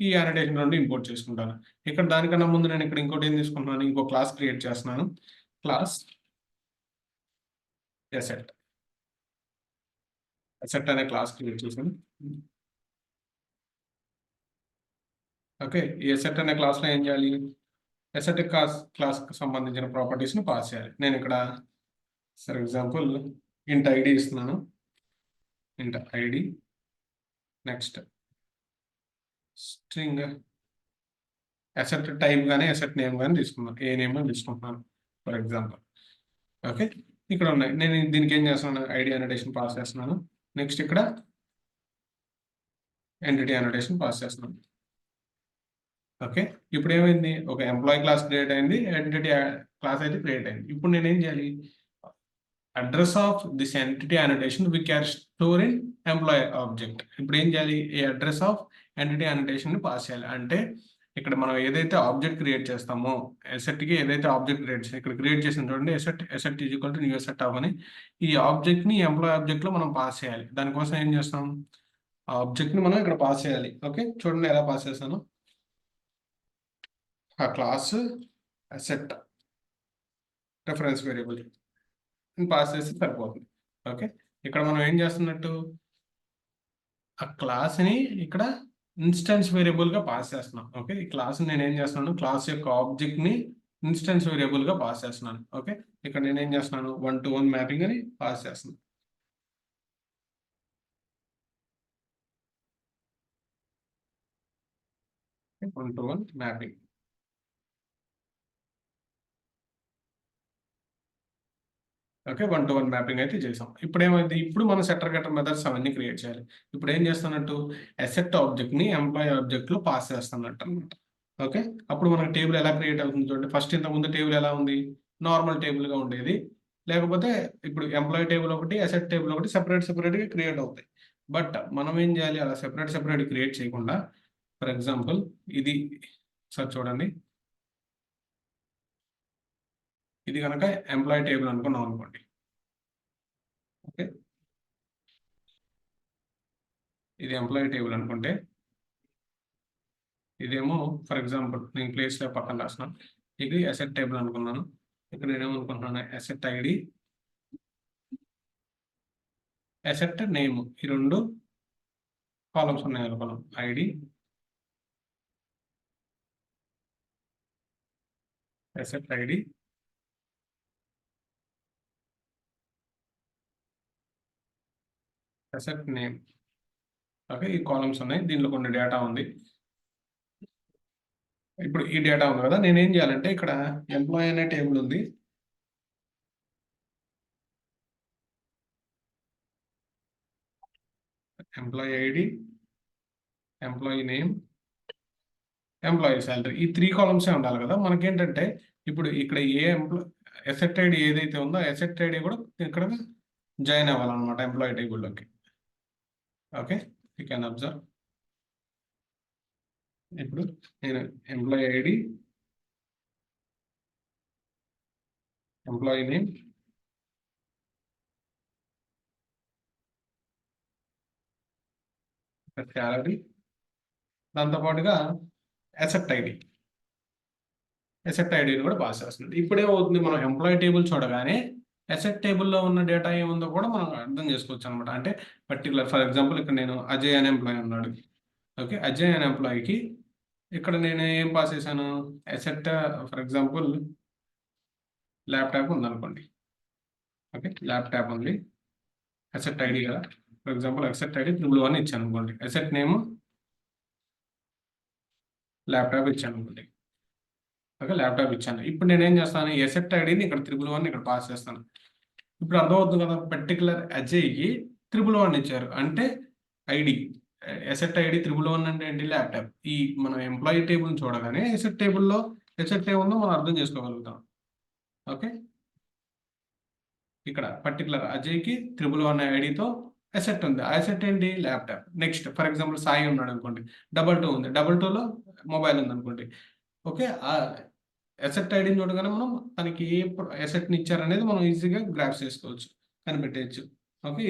ఈ అనోటేషన్ రెండు ఇంపోర్ట్ చేసుకుంటాను. ఇక్కడ దానికన్నా ముందు నేను ఇక్కడ ఇంకోటి ఏం తీసుకుంటున్నాను, ఇంకో క్లాస్ క్రియేట్ చేస్తున్నాను. క్లాస్ అసెట్ అనే క్లాస్ క్రియేట్ చేశాను. ఓకే, ఈ అసెట్ అనే క్లాస్లో ఏం చేయాలి, అసెట్ క్లాస్కి సంబంధించిన ప్రాపర్టీస్ని పాస్ చేయాలి. నేను ఇక్కడ ఫర్ ఎగ్జాంపుల్ ఇంట్ ఐడి ఇస్తున్నాను. ఇంట్ ID, next string asset type కానీ అసెట్ నేమ్ కానీ తీసుకున్నాను. ఏ నేమ్ అని తీసుకుంటున్నాను ఫర్ ఎగ్జాంపుల్. ఓకే, ఇక్కడ ఉన్నాయి. నేను దీనికి ఏం చేస్తున్నాను, ఐడి అనోటేషన్ పాస్ చేస్తున్నాను. నెక్స్ట్ ఇక్కడ ఎంటిటీ అనోటేషన్ పాస్ చేస్తున్నాను. ఓకే, ఇప్పుడు ఏమైంది, ఒక ఎంప్లాయీ క్లాస్ క్రియేట్ అయింది, ఎంటిటీ క్లాస్ అయితే క్రియేట్ అయింది. ఇప్పుడు నేను ఏం చేయాలి, address of this entity annotation we can store in employee object. ఇప్పుడు ఏం చేయాలి, ఈ అడ్రస్ ఆఫ్ ఎంటిటీ అనోటేషన్ ని పాస్ చేయాలి. అంటే ఇక్కడ మనం ఏదైతే ఆబ్జెక్ట్ క్రియేట్ చేస్తామో, ఎసెట్కి ఏదైతే ఆబ్జెక్ట్ ఇక్కడ క్రియేట్ చేసిన చూడండి, asset is equal to new asset అని, ఈ ఆబ్జెక్ట్ ని ఎంప్లాయీ ఆబ్జెక్ట్ లో మనం పాస్ చేయాలి. దానికోసం ఏం చేస్తాం, ఆ ఆబ్జెక్ట్ ని మనం ఇక్కడ పాస్ చేయాలి. ఓకే, చూడండి ఎలా పాస్ చేస్తాను. ఆ class asset reference variable pass చేస్తే సరిపోతుంది. ఓకే, ఇక్కడ మనం ఏం చేస్తున్నట్టు, ఆ క్లాస్ని ఇక్కడ ఇన్స్టెన్స్ వేరియబుల్గా పాస్ చేస్తున్నాం. ఓకే, ఈ క్లాస్ని నేను ఏం చేస్తున్నాను, క్లాస్ యొక్క ఆబ్జెక్ట్ని ఇన్స్టెన్స్ వేరియబుల్గా పాస్ చేస్తున్నాను. ఓకే, ఇక్కడ నేను ఏం చేస్తున్నాను, 1-to-1 మ్యాపింగ్ అని పాస్ చేస్తున్నాను. One to one mapping. Okay, 1-to-1 mapping అయితే చేసాం. ఇప్పుడు ఏమైంది, ఇప్పుడు మనం సెటర్ గెటర్ మెథడ్స్ అవన్నీ క్రియేట్ చేయాలి. ఇప్పుడు ఏం చేస్తున్నట్టు, అసెట్ ఆబ్జెక్ట్ని ఎంప్లాయీ ఆబ్జెక్ట్లో పాస్ చేస్తున్నట్టు అనమాట. ఓకే, అప్పుడు మనకు టేబుల్ ఎలా క్రియేట్ అవుతుంది చూడండి. ఫస్ట్ ఇంతకుముందు టేబుల్ ఎలా ఉంది, నార్మల్ టేబుల్గా ఉండేది. లేకపోతే ఇప్పుడు ఎంప్లాయీ టేబుల్ ఒకటి, అసెట్ టేబుల్ ఒకటి సెపరేట్గా క్రియేట్ అవుతాయి. బట్ మనం ఏం చేయాలి, అలా సెపరేట్ క్రియేట్ చేయకుండా, ఫర్ ఎగ్జాంపుల్ ఇది సార్ చూడండి, ఇది కనుక ఎంప్లాయీ టేబుల్ అనుకున్నాం అనుకోండి. ఓకే, ఇది ఎంప్లాయీ టేబుల్ అనుకుంటే, ఇదేమో ఫర్ ఎగ్జాంపుల్ నేను ప్లేస్లో పక్కన రాస్తున్నాను. ఇది అసెట్ టేబుల్ అనుకున్నాను. ఇక్కడ నేనేమనుకుంటున్నాను, అసెట్ ఐడి, అసెట్ నేమ్, ఈ రెండు కాలమ్స్ ఉన్నాయి అనుకున్నాం. ID, asset ID, asset name. Okay, ఈ కాలమ్స్ ఉన్నాయి, దీనిలో కొన్ని డేటా ఉంది. ఇప్పుడు ఈ డేటా ఉంది కదా, నేనేం చేయాలంటే ఇక్కడ ఎంప్లాయీ అనే టేబుల్ ఉంది. Employee ID, employee name, employee salary, ఈ 3 కాలమ్సే ఉండాలి కదా. మనకేంటంటే ఇప్పుడు ఇక్కడ ఏ అసెట్ ఐడి ఏదైతే ఉందో అసెట్ ఐడి కూడా ఇక్కడ జాయిన్ అవ్వాలన్నమాట ఎంప్లాయీ టేబుల్లోకి. Okay, you can observe. ఇప్పుడు నేను employee ID, employee name, salary, దాంతోపాటుగా అసెట్ ఐడి. అసెట్ ఐడిని కూడా పాస్ చేస్తుంది. ఇప్పుడే అవుతుంది, మనం ఎంప్లాయీ టేబుల్ చూడగానే అసెట్ టేబుల్లో ఉన్న డేటా ఏముందో కూడా మనం అర్థం చేసుకోవచ్చు అనమాట. అంటే పర్టికులర్ ఫర్ ఎగ్జాంపుల్ ఇక్కడ నేను అజయ్ అనే ఎంప్లాయీ ఉన్నాడు. ఓకే, అజయ్ అనే ఎంప్లాయీకి ఇక్కడ నేను ఏం పాస్ చేశాను, అసెట్ ఫర్ ఎగ్జాంపుల్ ల్యాప్టాప్ ఉందనుకోండి. ఓకే, ల్యాప్టాప్ ఉంది, అసెట్ ఐడి కదా, ఫర్ ఎగ్జాంపుల్ అసెట్ ఐడి 111 ఇచ్చాను అనుకోండి, అసెట్ నేమ్ ల్యాప్టాప్ ఇచ్చాను అనుకోండి. ఓకే, ల్యాప్టాప్ ఇచ్చాను. ఇప్పుడు నేను ఏం చేస్తాను, అసెట్ ఐడిని ఇక్కడ 111 ఇక్కడ పాస్ చేస్తాను. ఇప్పుడు అర్థమవుతుంది కదా, పర్టికులర్ అజయ్కి 111 ఇచ్చారు అంటే ఐడి, అసెట్ ఐడి 111 అంటే ఏంటి, ల్యాప్టాప్. ఈ మనం ఎంప్లాయీ టేబుల్ చూడగానే అసెట్ టేబుల్లో అసెట్ ఏముందో మనం అర్థం చేసుకోగలుగుతాం. ఓకే, ఇక్కడ పర్టికులర్ అజయ్కి 111 ఐడితో అసెట్ ఉంది. ఆ అసెట్ ఏంటి, laptop. Next for example Sai ఉన్నాడు అనుకోండి, 22 ఉంది, 22లో మొబైల్ ఉంది అనుకోండి. ఓకే, ఆ అసెట్ ఐడిని చూడగానే మనం తనకి ఏ అసెట్ని ఇచ్చారనేది మనం ఈజీగా గ్రాఫ్ చేసుకోవచ్చు, కనిపెట్టేయచ్చు. ఓకే,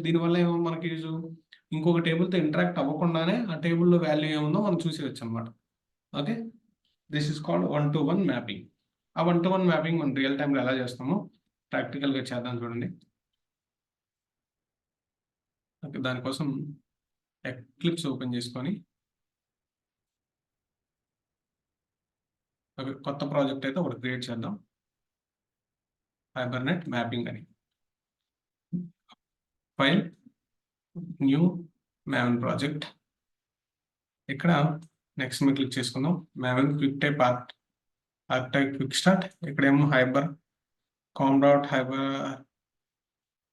దీనివల్ల ఏమో మనకి యూజ్, ఇంకొక టేబుల్తో ఇంటరాక్ట్ అవ్వకుండానే ఆ టేబుల్లో వాల్యూ ఏముందో మనం చూసేయచ్చు అనమాట. Okay, this is called 1-to-1 mapping. ఆ 1-to-1 మ్యాపింగ్ మనం రియల్ టైంలో ఎలా చేస్తామో ప్రాక్టికల్గా చేద్దాం చూడండి. ఓకే, దానికోసం ఎక్లిప్స్ ఓపెన్ చేసుకొని ఓకే, కొత్త ప్రాజెక్ట్ అయితే ఒకటి క్రియేట్ చేద్దాం, ఫైబర్నెట్ మ్యాపింగ్ అని. File, new Maven project. ఇక్కడ నెక్స్ట్ మీద క్లిక్ చేసుకుందాం, Maven quick type archetype quick start. ఇక్కడేమో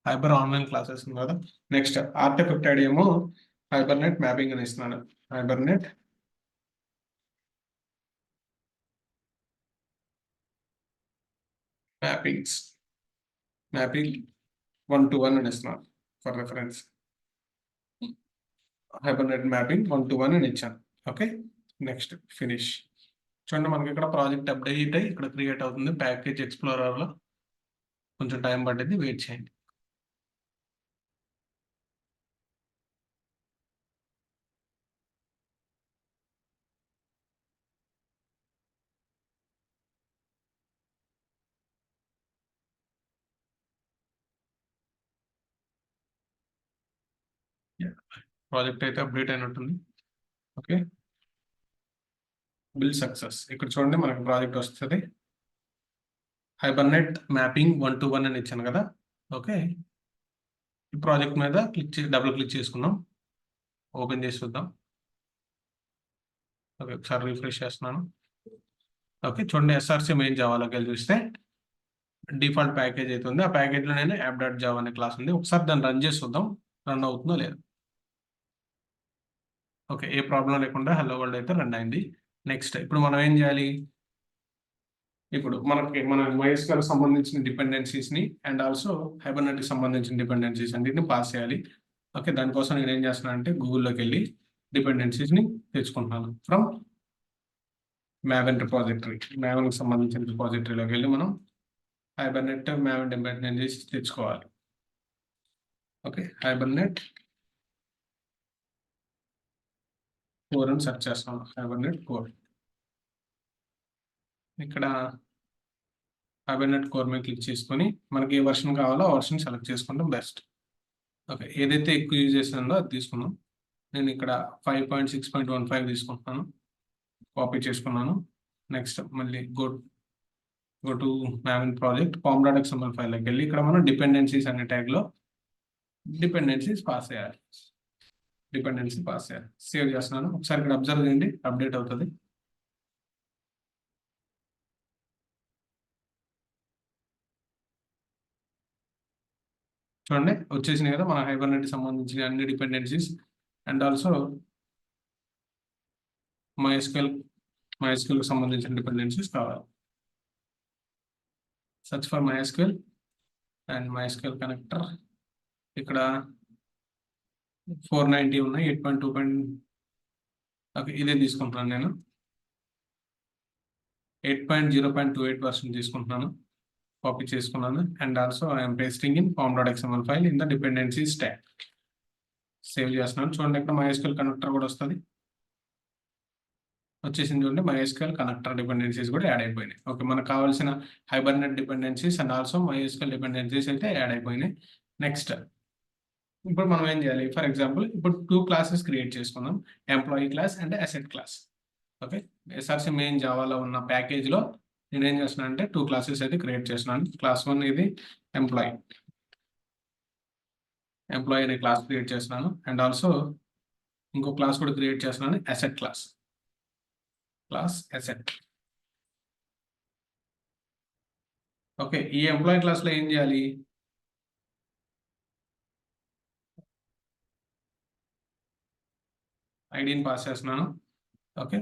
హైబర్ ఆన్లైన్ క్లాసెస్ ఉంది కదా. నెక్స్ట్ ఆర్టిఫెక్ట్ ఐడి ఏమో హైబర్నెట్ మ్యాపింగ్ అని ఇస్తున్నాడు, హైబర్నెట్ మ్యాపింగ్ 1-to-1 అని ఇస్తున్నాను for reference. Hibernate mapping 1-to-1 అని ఇచ్చాను. Okay, next finish. చూడండి మనకి ఇక్కడ ప్రాజెక్ట్ అప్డేట్ అయ్యి ఇక్కడ క్రియేట్ అవుతుంది ప్యాకేజ్ ఎక్స్ప్లోరర్లో. కొంచెం టైం పట్టింది, వెయిట్ చేయండి. ప్రాజెక్ట్ అయితే అప్డేట్ అయినట్టుంది. Okay, bill success. ఇక్కడ చూడండి మనకి ప్రాజెక్ట్ వస్తుంది, హైబర్నెట్ మ్యాపింగ్ 1-to-1 అని ఇచ్చాను కదా. ఓకే, ఈ ప్రాజెక్ట్ మీద డబుల్ క్లిక్ చేసుకుందాం, ఓపెన్ చేసి చూద్దాం. ఓకే, ఒకసారి రిఫ్రెష్ చేస్తున్నాను. ఓకే, చూడండి ఎస్ఆర్సి మెయిన్ జావాలోకి వెళ్ళి చూస్తే డిఫాల్ట్ ప్యాకేజ్ అయితే ఉంది. ఆ ప్యాకేజ్లో నేను app.java అనే క్లాస్ ఉంది. ఒకసారి దాన్ని రన్ చేసి చూద్దాం రన్ అవుతుందో లేదు. ఓకే, ఏ ప్రాబ్లం లేకుండా హలో వరల్డ్ అయితే రన్ అయింది. నెక్స్ట్ ఇప్పుడు మనం ఏం చేయాలి, ఇప్పుడు మన MySQL సంబంధించిన డిపెండెన్సీస్ని అండ్ ఆల్సో హైబర్నెట్కి సంబంధించిన డిపెండెన్సీస్ అన్నిటిని పాస్ చేయాలి. ఓకే, దానికోసం నేను ఏం చేస్తున్నాను అంటే గూగుల్లోకి వెళ్ళి డిపెండెన్సీస్ని తెచ్చుకుంటున్నాను ఫ్రమ్ మ్యావెన్ రిపాజిటరీ. మ్యావెన్కి సంబంధించిన రిపాజిటరీలోకి వెళ్ళి మనం హైబర్నెట్ మ్యావెన్ డిపెండెన్సీస్ తెచ్చుకోవాలి. ఓకే, హైబర్నెట్ కోర్ అని సెర్చ్ చేస్తాను, హైబర్నెట్ కోర్. ఇక్కడ హైబర్నెట్ కోర్ మీద క్లిక్ చేసుకొని మనకి ఏ వర్షన్ కావాలో ఆ వర్షన్ సెలెక్ట్ చేసుకుంటాం బెస్ట్. ఓకే, ఏదైతే ఎక్కువ యూజ్ చేస్తుందో అది తీసుకుందాం. నేను ఇక్కడ 5.6.15 తీసుకుంటున్నాను, కాపీ చేసుకున్నాను. నెక్స్ట్ మళ్ళీ go to maven project, pom.xml ఫైల్లోకి వెళ్ళి ఇక్కడ మనం డిపెండెన్సీస్ అనే ట్యాగ్లో డిపెండెన్సీస్ పాస్ చేయాలి. సేవ్ చేస్తున్నాను. ఒకసారి ఇక్కడ అబ్జర్వ్ చేయండి, అప్డేట్ అవుతుంది. చూడండి వచ్చేసినాయి కదా మన హైబర్నెట్కి సంబంధించిన అన్ని డిపెండెన్సీస్ అండ్ ఆల్సో MySQL సంబంధించిన డిపెండెన్సీస్ కావాలి. Search for MySQL and MySQL connector. ఇక్కడ 490 ఉన్నాయి, 8.2. ఓకే, ఇదే తీసుకుంటున్నాను నేను, 8.0.28 వర్షన్ తీసుకుంటున్నాను, కాపీ చేసుకున్నాను. And also I'm pasting in pom.xml file in the dependencies tag. Save చేస్తున్నాను. చూడండి ఇక్కడ MySQL కనెక్టర్ కూడా వస్తుంది. వచ్చేసింది చూడండి. MySQL కనెక్టర్ డిపెండెన్సీస్ కూడా యాడ్ అయిపోయినాయి. ఓకే, మనకు కావాల్సిన hibernate dependencies and also MySQL dependencies అయితే యాడ్ అయిపోయినాయి. నెక్స్ట్ ఇప్పుడు మనం ఏం చేయాలి? ఫర్ ఎగ్జాంపుల్ ఇప్పుడు 2 క్లాసెస్ క్రియేట్ చేసుకుందాం, employee class and asset class. Okay, SRC main జావాలో ఉన్న ప్యాకేజ్లో నేను ఏం చేస్తున్నాను అంటే 2 క్లాసెస్ అయితే క్రియేట్ చేస్తున్నాను. క్లాస్ 1 ఇది ఎంప్లాయీ అనే క్లాస్ క్రియేట్ చేస్తున్నాను అండ్ ఆల్సో ఇంకో క్లాస్ కూడా క్రియేట్ చేస్తున్నాను, అసెట్ క్లాస్ అసెట్. ఓకే, ఈ ఎంప్లాయీ క్లాస్లో ఏం చేయాలి? ఐడిని పాస్ చేస్తున్నాను. ఓకే,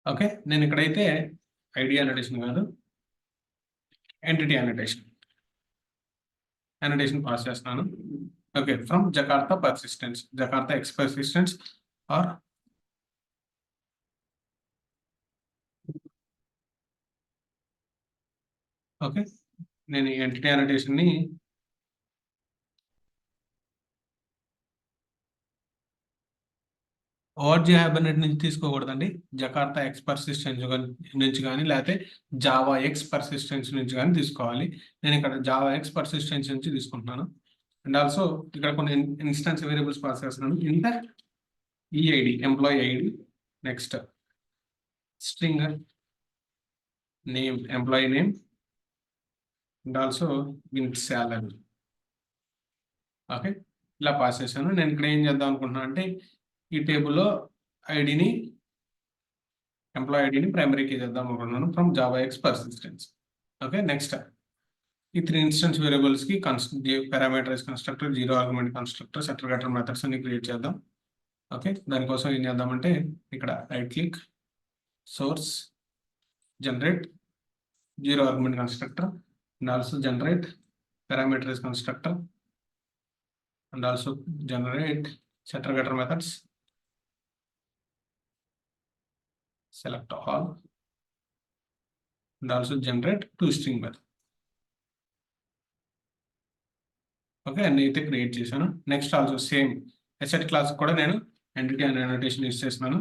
ఓకే, నేను ఇక్కడైతే ఐడి అనోటేషన్ కాదు, ఎంటిటీ అనోటేషన్ పాస్ చేస్తున్నాను. Okay, from Jakarta persistence, Jakarta X persistence or okay, నేను ఈ ఎంటిటీ అనోటేషన్ని ఓఆర్జీ హైబర్నెట్ నుంచి తీసుకోకూడదండి, జకార్తా ఎక్స్ పర్సిస్టెన్స్ నుంచి కానీ లేకపోతే జావా ఎక్స్ పర్సిస్టెన్స్ నుంచి కానీ తీసుకోవాలి. నేను ఇక్కడ జావా ఎక్స్ పర్సిస్టెన్స్ నుంచి తీసుకుంటున్నాను అండ్ ఆల్సో ఇక్కడ కొన్ని ఇన్స్టెన్స్ వేరియబుల్స్ పాస్ చేస్తున్నాను. ఇంత EID employee ID, next string name employee name and also ఇంట్ సాలరీ. ఓకే, ఇలా పాస్ చేశాను. నేను ఇక్కడ ఏం చేద్దాం అనుకుంటున్నాను అంటే ఈ టేబుల్లో ఐడిని ఎంప్లాయీ ఐడిని ప్రైమరీ కీ చేద్దాం అనుకుంటున్నాను from javax persistence. Okay, next ఈ 3 ఇన్స్టెన్స్ వేరియబుల్స్కి parameterize constructor, zero argument constructor, setter getter methods అన్ని క్రియేట్ చేద్దాం. ఓకే, దానికోసం ఏం చేద్దామంటే ఇక్కడ right click, source, generate zero argument constructor and also generate parameterize constructor and also generate setter getter methods, select all and also generate toString method. Okay, అన్ని అయితే క్రియేట్ చేశాను. Next also same asset class కూడా నేను ఎంటిటీ అండ్ అనోటేషన్ యూస్ చేస్తున్నాను.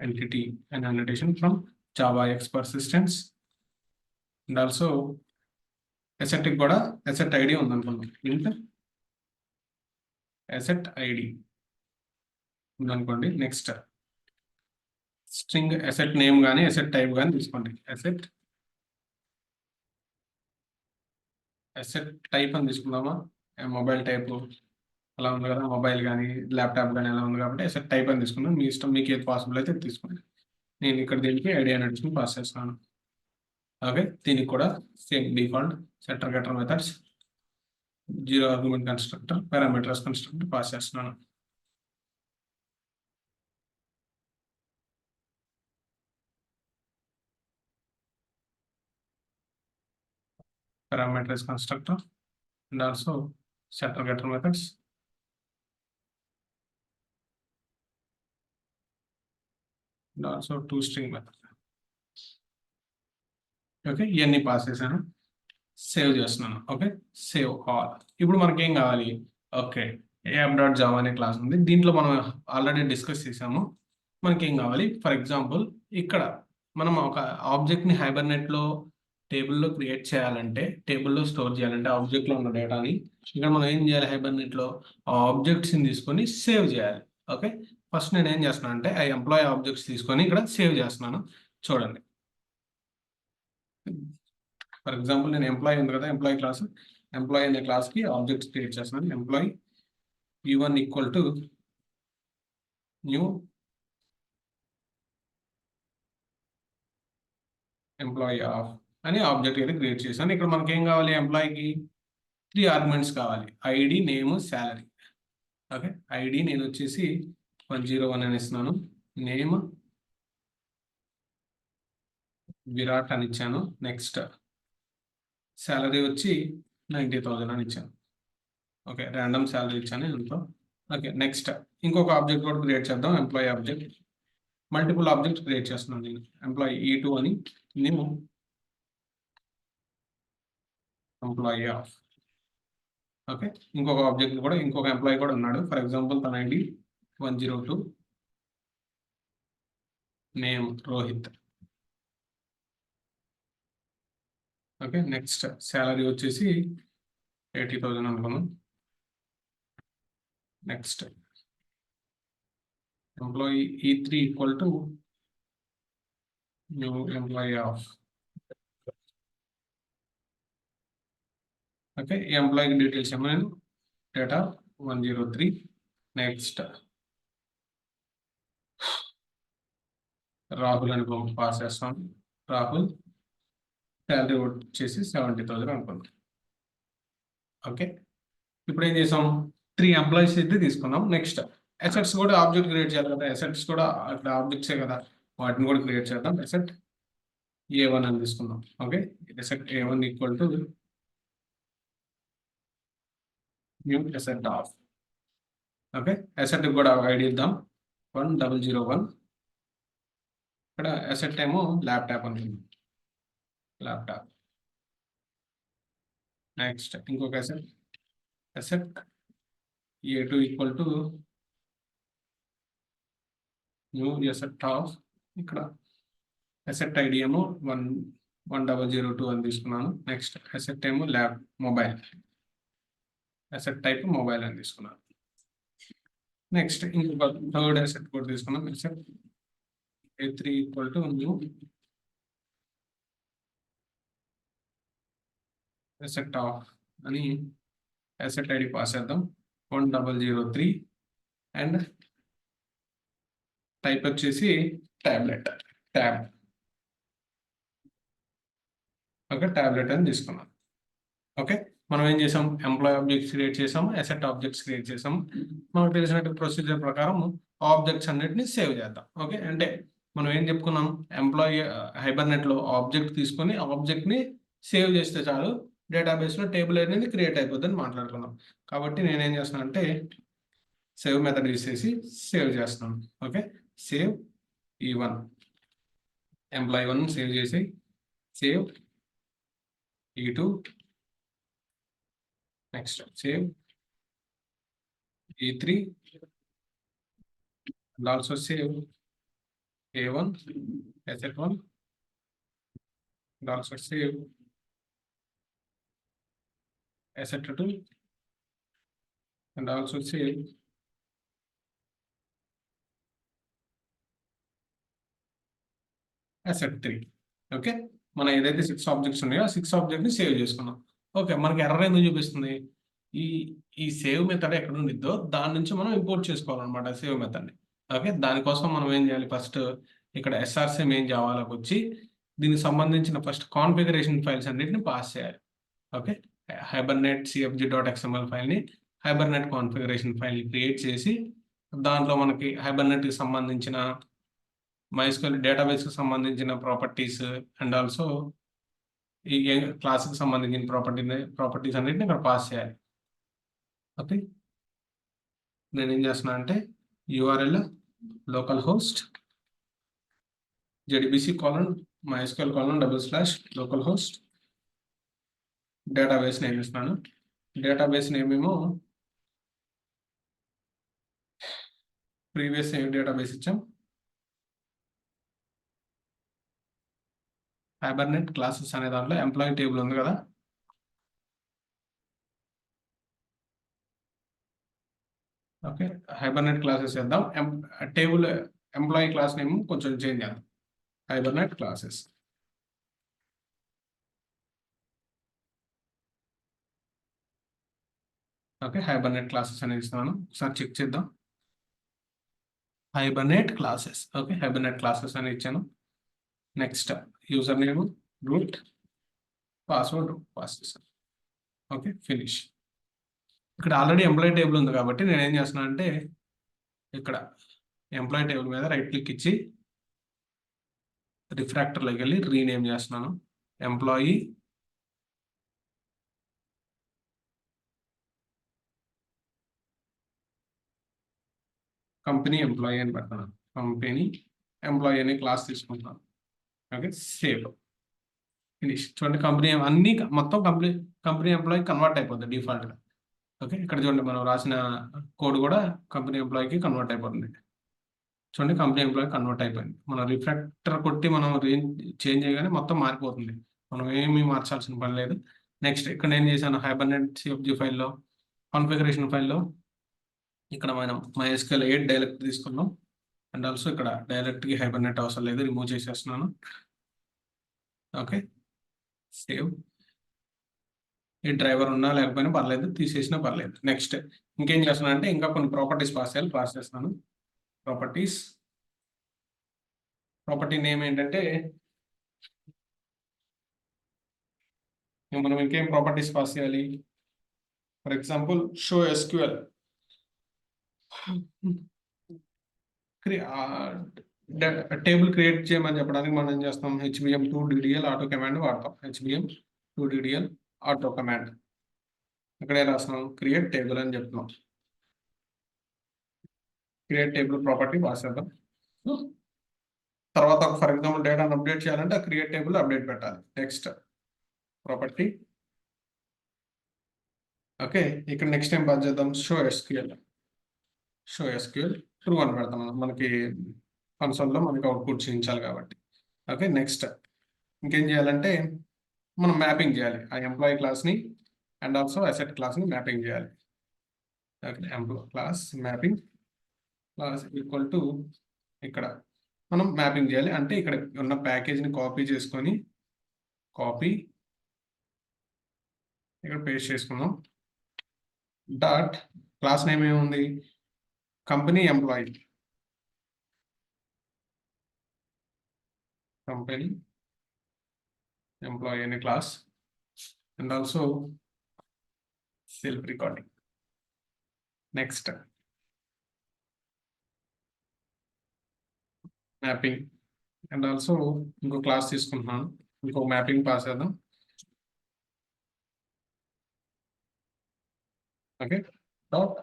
Entity and annotation from javax persistence and also అసెట్కి కూడా అసెట్ ఐడి ఉందనుకున్నాం, ఇంట్ అసెట్ ఐడి ఉందనుకోండి. నెక్స్ట్ స్ట్రింగ్ అసెట్ నేమ్ కానీ అసెట్ టైప్ కానీ తీసుకోండి. అసెట్ టైప్ అని తీసుకుందామా? మొబైల్ టైప్ అలా ఉంది కదా, మొబైల్ కానీ ల్యాప్టాప్ కానీ అలా ఉంది కాబట్టి అసెట్ టైప్ అని తీసుకున్నాను. మీ ఇష్టం, మీకు ఏది పాసిబుల్ అయితే తీసుకోండి. నేను ఇక్కడ దీనికి ఐడి అనోటేషన్ పాస్ చేస్తున్నాను. ఓకే, దీనికి కూడా same default setter getter methods, zero argument constructor, parameters constructor pass చేస్తున్నాను. Parameterize constructor and also setter getter methods and also toString method. Okay, ఇవన్నీ పాస్ చేశాను, సేవ్ చేస్తున్నాను. Okay, save all. ఇప్పుడు మనకి ఏం కావాలి? ఓకే, app.java అనే క్లాస్ ఉంది, దీంట్లో మనం ఆల్రెడీ డిస్కస్ చేసాము. మనకి ఏం కావాలి? ఫర్ ఎగ్జాంపుల్ ఇక్కడ మనం ఒక ఆబ్జెక్ట్ని హైబర్నెట్లో టేబుల్లో క్రియేట్ చేయాలంటే, టేబుల్లో స్టోర్ చేయాలంటే ఆబ్జెక్ట్లో ఉన్న డేటాని ఇక్కడ మనం ఏం చేయాలి? హైబర్నెట్లో ఆ ఆబ్జెక్ట్స్ని తీసుకొని సేవ్ చేయాలి. ఓకే, ఫస్ట్ నేను ఏం చేస్తున్నాను అంటే ఆ ఎంప్లాయీ ఆబ్జెక్ట్స్ తీసుకొని ఇక్కడ సేవ్ చేస్తున్నాను. చూడండి, ఫర్ ఎగ్జాంపుల్ నేను ఎంప్లాయీ ఉంది కదా, ఎంప్లాయీ క్లాస్, ఎంప్లాయీ అనే క్లాస్కి ఆబ్జెక్ట్స్ క్రియేట్ చేస్తున్నాను. Employee E1 equal to new employee of అని ఆబ్జెక్ట్ అయితే క్రియేట్ చేశాను. ఇక్కడ మనకి ఏం కావాలి, ఎంప్లాయీకి 3 ఆర్గ్యుమెంట్స్ కావాలి, ID, name, salary. Okay, ID నేను వచ్చేసి 101 అని ఇస్తున్నాను, నేమ్ విరాట్ అని ఇచ్చాను, నెక్స్ట్ శాలరీ వచ్చి 90,000 అని ఇచ్చాను. ఓకే, ర్యాండమ్ శాలరీ ఇచ్చాను ఇంట్లో. ఓకే, నెక్స్ట్ ఇంకొక ఆబ్జెక్ట్ కూడా క్రియేట్ చేద్దాం, employee object. Multiple object create చేస్తున్నాను నేను, ఎంప్లాయీ E2 అని, నేను ఎంప్లాయీ ఆఫ్. ఓకే, ఇంకొక ఆబ్జెక్ట్ కూడా ఇంకొక ఎంప్లాయీ కూడా ఉన్నాడు, ఫర్ ఎగ్జాంపుల్ తన ID 102, name Rohit. Okay, next salary వచ్చేసి 80,000 అనుకున్నాం. Next employee E3 equal to new employee of. Okay, ఈ ఎంప్లాయీ డీటెయిల్స్ ఏమో నేను డేటా 103. నెక్స్ట్ రాహుల్ అని పాస్ చేస్తాం, రాహుల్ శాలరీ వచ్చేసి 70,000 అనుకుందాం. ఓకే, ఇప్పుడు ఏం చేసాం, 3 ఎంప్లాయీస్ అయితే తీసుకున్నాం. నెక్స్ట్ అసెట్స్ కూడా ఆబ్జెక్ట్ క్రియేట్ చేయాలి కదా, అసెట్స్ కూడా అక్కడ ఆబ్జెక్ట్సే కదా, వాటిని కూడా క్రియేట్ చేద్దాం. అసెట్ A1 అని తీసుకుందాం. Okay, asset A1 equal to new asset of. Okay, asset కూడా ఐడి ఇద్దాం 1001. ఇక్కడ అసెట్ ఏమో ల్యాప్టాప్ అనుకుందాం, ల్యాప్టాప్. నెక్స్ట్ ఇంకొక asset, asset A2 equal to new asset of. ఇక్కడ అసెట్ ఐడి ఏమో 1002 అని తీసుకున్నాను. నెక్స్ట్ అసెట్ ఏమో lab mobile, asset type mobile అని తీసుకున్నాను. నెక్స్ట్ ఇంకొక థర్డ్ అసెట్ కూడా తీసుకున్నాం, asset A3 equal to new asset of అని అసెట్ ఐడి పాస్ చేద్దాం 1003 అండ్ టైప్ వచ్చేసి ట్యాబ్లెట్, ట్యాబ్. ఓకే, ట్యాబ్లెట్ అని తీసుకున్నాం. ఓకే, మనం ఏం చేసాం, ఎంప్లాయీ ఆబ్జెక్ట్స్ క్రియేట్ చేసాము, అసెట్ ఆబ్జెక్ట్స్ క్రియేట్ చేసాము. మనకు తెలిసినట్టు ప్రొసీజర్ ప్రకారం ఆబ్జెక్ట్స్ అన్నిటిని సేవ్ చేద్దాం. ఓకే, అంటే మనం ఏం చెప్పుకున్నాం, ఎంప్లాయీ హైబర్నెట్లో ఆబ్జెక్ట్ తీసుకొని ఆబ్జెక్ట్ని సేవ్ చేస్తే చాలు, డేటాబేస్లో టేబుల్ అనేది క్రియేట్ అయిపోద్దని మాట్లాడుకున్నాం. కాబట్టి నేనేం చేస్తున్నాను అంటే సేవ్ మెథడ్ యూస్ చేసి సేవ్ చేస్తున్నాను. Okay, save E1, employee 1 save చేసి, save E2, next save E3 and also save A1, asset 1 and also save asset 2 and also save asset 3. Okay, మనం ఏదైతే 6 ఆబ్జెక్ట్స్ ఉన్నాయో ఆ 6 ఆబ్జెక్ట్ని సేవ్ చేసుకున్నాం. ఓకే, మనకి ఎర్రర్ ఎందుకు చూపిస్తుంది, ఈ ఈ సేవ్ మెథడ్ ఎక్కడ ఉండిద్దో దాని నుంచి మనం ఇంపోర్ట్ చేసుకోవాలన్నమాట సేవ్ మెథడ్ని. ఓకే, దానికోసం మనం ఏం చేయాలి, ఫస్ట్ ఇక్కడ SRC మెయిన్ జావాలోకి వచ్చి దీనికి సంబంధించిన ఫస్ట్ కాన్ఫిగరేషన్ ఫైల్స్ అన్నిటిని పాస్ చేయాలి. ఓకే, హైబర్నెట్ cfg.xml ఫైల్ని హైబర్నెట్ కాన్ఫిగరేషన్ ఫైల్ని క్రియేట్ చేసి దాంట్లో మనకి హైబర్నెట్కి సంబంధించిన MySQL డేటాబేస్కి సంబంధించిన ప్రాపర్టీస్ అండ్ ఆల్సో ఈ క్లాస్కి సంబంధించిన ప్రాపర్టీస్ అన్నిటిని ఇక్కడ పాస్ చేయాలి. ఓకే, నేను ఏం చేస్తున్నా అంటే URL local host JDBC:/MySQL:/local host database name ఇస్తున్నాను. డేటాబేస్ నేమ్ ఏమో ప్రీవియస్ డేటాబేస్ ఇచ్చాం, హైబర్నెట్ క్లాసెస్ అనే దాంట్లో ఎంప్లాయీ టేబుల్ ఉంది కదా, ఓకే హైబర్నెట్ క్లాసెస్ చేద్దాం. టేబుల్ ఎంప్లాయీ క్లాస్ నేమ్ కొంచెం చేంజ్ చేద్దాం, hibernate classes. Okay, hibernate classes అనేది ఇస్తున్నాను. ఒకసారి చెక్ చేద్దాం. Hibernate classes. Okay, hibernate classes అని ఇచ్చాను. Next user name root, password pass చేశాను. Okay, finish. ఇక్కడ ఆల్రెడీ ఎంప్లాయీ టేబుల్ ఉంది కాబట్టి నేను ఏం చేస్తున్నాను అంటే ఇక్కడ ఎంప్లాయీ టేబుల్ మీద రైట్ క్లిక్ ఇచ్చి రిఫ్రాక్టర్లోకి వెళ్ళి రీనేమ్ చేస్తున్నాను. ఎంప్లాయీ కంపెనీ ఎంప్లాయీ అని పెడతాను. కంపెనీ ఎంప్లాయీ అనే క్లాస్ తీసుకుంటాను. Okay, save, finish. చూడండి, కంపెనీ అన్ని మొత్తం కంపెనీ ఎంప్లాయీ కన్వర్ట్ అయిపోతుంది డిఫాల్ట్గా. ఓకే, ఇక్కడ చూడండి మనం రాసిన కోడ్ కూడా కంపెనీ ఎంప్లాయీకి కన్వర్ట్ అయిపోతుంది. చూడండి, కంపెనీ ఎంప్లాయీ కన్వర్ట్ అయిపోయింది. మనం రిఫ్రాక్టర్ కొట్టి మనం చేంజ్ చేయగానే మొత్తం మారిపోతుంది. మనం ఏమీ మార్చాల్సిన పని లేదు. నెక్స్ట్ ఇక్కడ నేను చేశాను హైబర్నెట్ సిఎఫ్జి ఫైల్లో, కాన్ఫిగరేషన్ ఫైల్లో ఇక్కడ మనం MySQL 8 డైరెక్ట్ తీసుకున్నాం. అండ్ ఆల్సో ఇక్కడ డైరెక్ట్గా హైబర్నెట్ అవసరం లేదు, రిమూవ్ చేసేస్తున్నాను. Okay, save. ఈ డ్రైవర్ ఉన్నా లేకపోయినా పర్లేదు, తీసేసినా పర్లేదు. నెక్స్ట్ ఇంకేం చేస్తున్నాను అంటే ఇంకా కొన్ని ప్రాపర్టీస్ పాస్ చేస్తున్నాను. ప్రాపర్టీ నేమ్ ఏంటంటే మనం ఇంకేం ప్రాపర్టీస్ పాస్ చేయాలి. For example show SQL table create చేయమని చెప్పడానికి మనం ఏం చేస్తాం, HBM2DDL ఆటో కమాండ్ వాడతాం. HBM2DDL ఆటో కమాండ్ ఇక్కడే రాస్తున్నాం, క్రియేట్ టేబుల్ అని చెప్తున్నాం. క్రియేట్ టేబుల్ ప్రాపర్టీ పాస్ చేద్దాం. తర్వాత ఫర్ ఎగ్జాంపుల్ డేటాను అప్డేట్ చేయాలంటే ఆ క్రియేట్ టేబుల్ అప్డేట్ పెట్టాలి. Next property. ఓకే, ఇక్కడ నెక్స్ట్ టైం పాస్ చేద్దాం షో SQL ట్రూ అని పెడతాం. మనకి కన్సోల్లో మనకి అవుట్పుట్ చూపించాలి కాబట్టి. ఓకే, నెక్స్ట్ ఇంకేం చేయాలంటే మనం మ్యాపింగ్ చేయాలి ఆ ఎంప్లాయీ క్లాస్ని అండ్ ఆల్సో అసెట్ క్లాస్ని మ్యాపింగ్ చేయాలి. Okay, employee class mapping class equal to ఇక్కడ మనం మ్యాపింగ్ చేయాలి. అంటే ఇక్కడ ఉన్న ప్యాకేజ్ని కాపీ చేసుకొని ఇక్కడ పేస్ట్ చేసుకుందాం. డాట్ క్లాస్ నేమ్ ఏముంది, కంపెనీ ఎంప్లాయీ అనే class and also self recording. Next mapping and also ఇంకో క్లాస్ తీసుకుంటున్నాను, ఇంకో మ్యాపింగ్ పాస్ చేద్దాం. ఓకే, డాట్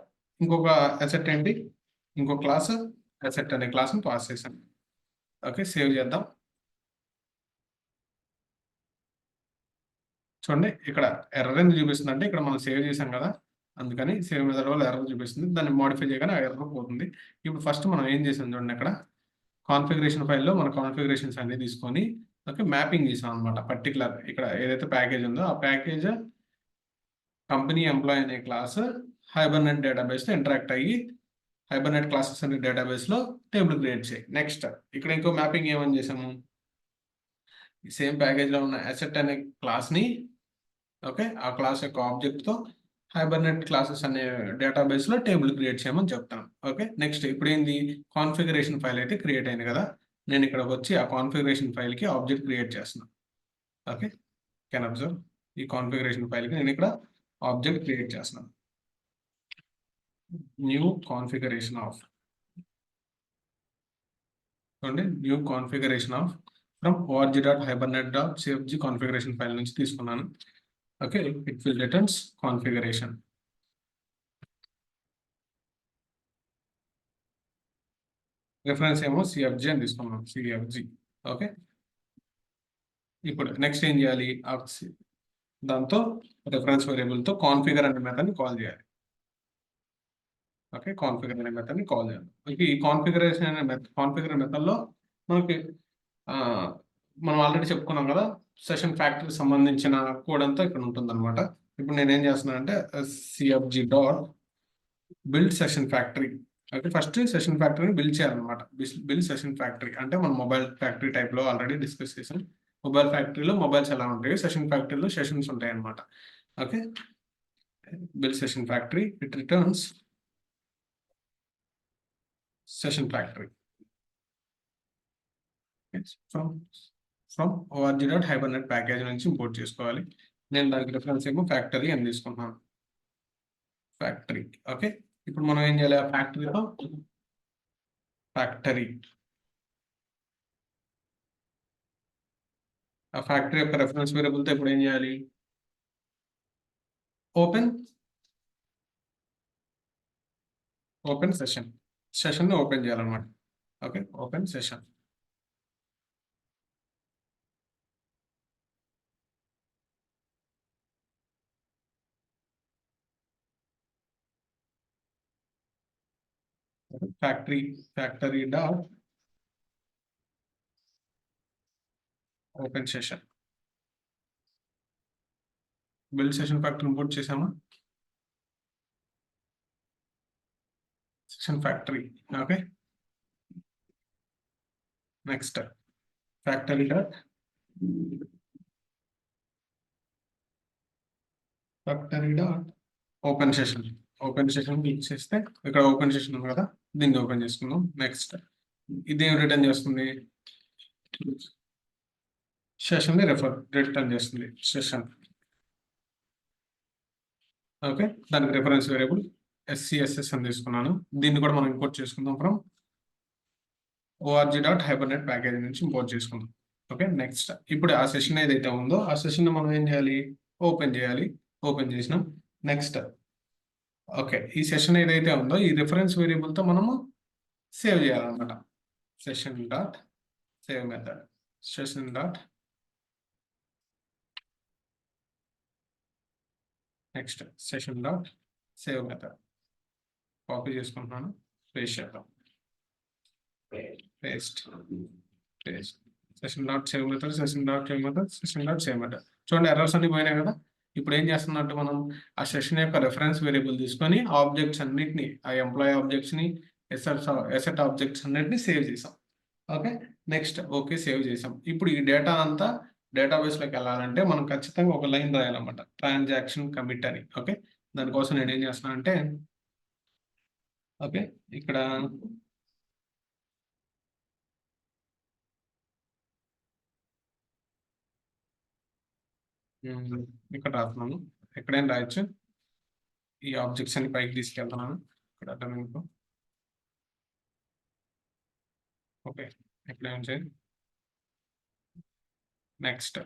ఇంకొక అసెట్ ఏంటి, ఇంకో క్లాస్ అసెట్ అనే క్లాస్ని పాస్ చేశాను. ఓకే, సేవ్ చేద్దాం. చూడండి, ఇక్కడ ఎర్రర్ ఎందుకు చూపిస్తుంది అంటే ఇక్కడ మనం సేవ్ చేసాం కదా, అందుకని సేవ్ మెథడ్ వల్ల ఎర్రర్ చూపిస్తుంది. దాన్ని మోడిఫై చేయగానే ఆ ఎర్రర్ పోతుంది. ఇప్పుడు ఫస్ట్ మనం ఏం చేసాం చూడండి, అక్కడ కాన్ఫిగరేషన్ ఫైల్లో మన కాన్ఫిగరేషన్స్ అన్ని తీసుకొని ఓకే మ్యాపింగ్ చేసాం అనమాట. పర్టికులర్ ఇక్కడ ఏదైతే ప్యాకేజ్ ఉందో ఆ ప్యాకేజ్ కంపెనీ ఎంప్లాయీ అనే క్లాస్ హైబర్నెట్ డేటాబేస్తో ఇంటరాక్ట్ అయ్యి హైబర్నెట్ క్లాసెస్ అనే డేటాబేస్లో టేబుల్ క్రియేట్ చేయి. నెక్స్ట్ ఇక్కడ ఇంకో మ్యాపింగ్ ఏమని చేసాము, సేమ్ ప్యాకేజ్లో ఉన్న అసెట్ అనే క్లాస్ని ఓకే ఆ క్లాస్ యొక్క ఆబ్జెక్ట్తో హైబర్నెట్ క్లాసెస్ అనే డేటాబేస్లో టేబుల్ క్రియేట్ చేయమని చెప్తాను. ఓకే, నెక్స్ట్ ఇప్పుడు ఏంది, కాన్ఫిగరేషన్ ఫైల్ అయితే క్రియేట్ అయింది కదా, నేను ఇక్కడ వచ్చి ఆ కాన్ఫిగరేషన్ ఫైల్కి ఆబ్జెక్ట్ క్రియేట్ చేస్తున్నాను. ఓకే, కెన్ అబ్జర్వ్ ఈ కాన్ఫిగరేషన్ ఫైల్కి నేను ఇక్కడ ఆబ్జెక్ట్ క్రియేట్ చేస్తున్నాను. న్యూ కాన్ఫిగరేషన్ ఆఫ్ చూడండి, new configuration of from org.hibernate.cfg configuration file నుంచి తీసుకున్నాను. Okay, it will returns configuration. Reference ఏమో CFG అని తీసుకున్నాం, CFG. ఓకే, ఇప్పుడు నెక్స్ట్ ఏం చేయాలి, దాంతో రిఫరెన్స్ వేరియబుల్తో కాన్ఫిగర్ అనే మెథడ్ని కాల్ చేయాలి. ఓకే, కాన్ఫిగర్ అనే మెథడ్ని కాల్ చేయాలి. ఈ కాన్ఫిగరేషన్ అనే కాన్ఫిగర్ మెథడ్లో మనకి మనం ఆల్రెడీ చెప్పుకున్నాం కదా, సెషన్ ఫ్యాక్టరీకి సంబంధించిన కోడ్ అంతా ఇక్కడ ఉంటుంది అనమాట. ఇప్పుడు నేను ఏం చేస్తున్నాను అంటే CFG.build session factory. Okay, first session ఫ్యాక్టరీని బిల్డ్ చేయాలన్నమాట. బిల్డ్ సెషన్ ఫ్యాక్టరీ అంటే మన మొబైల్ ఫ్యాక్టరీ టైప్లో ఆల్రెడీ డిస్కస్ చేసాం. మొబైల్ ఫ్యాక్టరీలో మొబైల్స్ ఎలా ఉంటాయి, సెషన్ ఫ్యాక్టరీలో సెషన్స్ ఉంటాయి అనమాట. Okay, build session factory, it returns session factory. It's from org.hibernate package నుంచి ఇంపోర్ట్ చేసుకోవాలి. నేను దానికి రిఫరెన్స్ ఏమో ఫ్యాక్టరీ అని తీసుకుంటున్నాను. ఫ్యాక్టరీ. ఓకే, ఇప్పుడు మనం ఏం చేయాలి? ఆ ఫ్యాక్టరీతో ఆ ఫ్యాక్టరీ యొక్క రెఫరెన్స్ వేరియబుల్తో ఇప్పుడు ఏం చేయాలి? ఓపెన్ సెషన్ ని ఓపెన్ చేయాలన్నమాట. Okay, open session. Factory dot open session. Build session factory import చేసామా? Session factory. Okay, next factory dot open session click చేస్తే ఇక్కడ ఓపెన్ సెషన్ ఉంది కదా, దీన్ని ఓపెన్ చేసుకుందాం. నెక్స్ట్ ఇది రిటర్న్ చేస్తుంది, సెషన్ ని రిటర్న్ చేస్తుంది సెషన్. ఓకే, దానికి రిఫరెన్స్ వేరియబుల్ SCSS అని తీసుకున్నాను. దీన్ని కూడా మనం ఇంపోర్ట్ చేసుకుందాం ఫ్రమ్ org.hibernate ప్యాకేజ్ నుంచి ఇంపోర్ట్ చేసుకుందాం. ఓకే, నెక్స్ట్ ఇప్పుడు ఆ సెషన్ ఏదైతే ఉందో ఆ సెషన్ మనం ఏం చేయాలి? ఓపెన్ చేయాలి. ఓపెన్ చేసినాం. నెక్స్ట్ ఓకే, ఈ సెషన్ ఏదైతే ఉందో ఈ రిఫరెన్స్ వేరియబుల్తో మనము సేవ్ చేయాలన్నమాట. Session dot save method, session dot next session dot save method copy చేసుకుంటున్నాను, పేస్ట్ చేద్దాం. Paste session dot save method, చూడండి ఎర్రర్స్ అన్ని పోయినాయి కదా. ఇప్పుడు ఏం చేస్తున్నట్టు మనం ఆ సెషన్ యొక్క రెఫరెన్స్ వేరియబుల్ తీసుకొని ఆబ్జెక్ట్స్ అన్నిటిని, ఆ ఎంప్లాయీ ఆబ్జెక్ట్స్ ని, ఎసెట్ ఆబ్జెక్ట్స్ అన్నిటిని సేవ్ చేసాం. ఓకే, నెక్స్ట్ ఓకే సేవ్ చేసాం. ఇప్పుడు ఈ డేటా అంతా డేటాబేస్లోకి వెళ్ళాలంటే మనం ఖచ్చితంగా ఒక లైన్ రాయాలన్నమాట, ట్రాన్సాక్షన్ కమిట్ అని. ఓకే, దానికోసం నేను ఏం చేస్తున్నా అంటే ఓకే ఇక్కడ ఇక్కడ రాస్తున్నాను, ఎక్కడైనా రాయొచ్చు. ఈ ఆబ్జెక్ట్స్ అన్ని పైకి తీసుకెళ్తున్నాను ఇక్కడ అటెండెంట్. ఓకే, ఎక్కడేం చేయాలి? నెక్స్ట్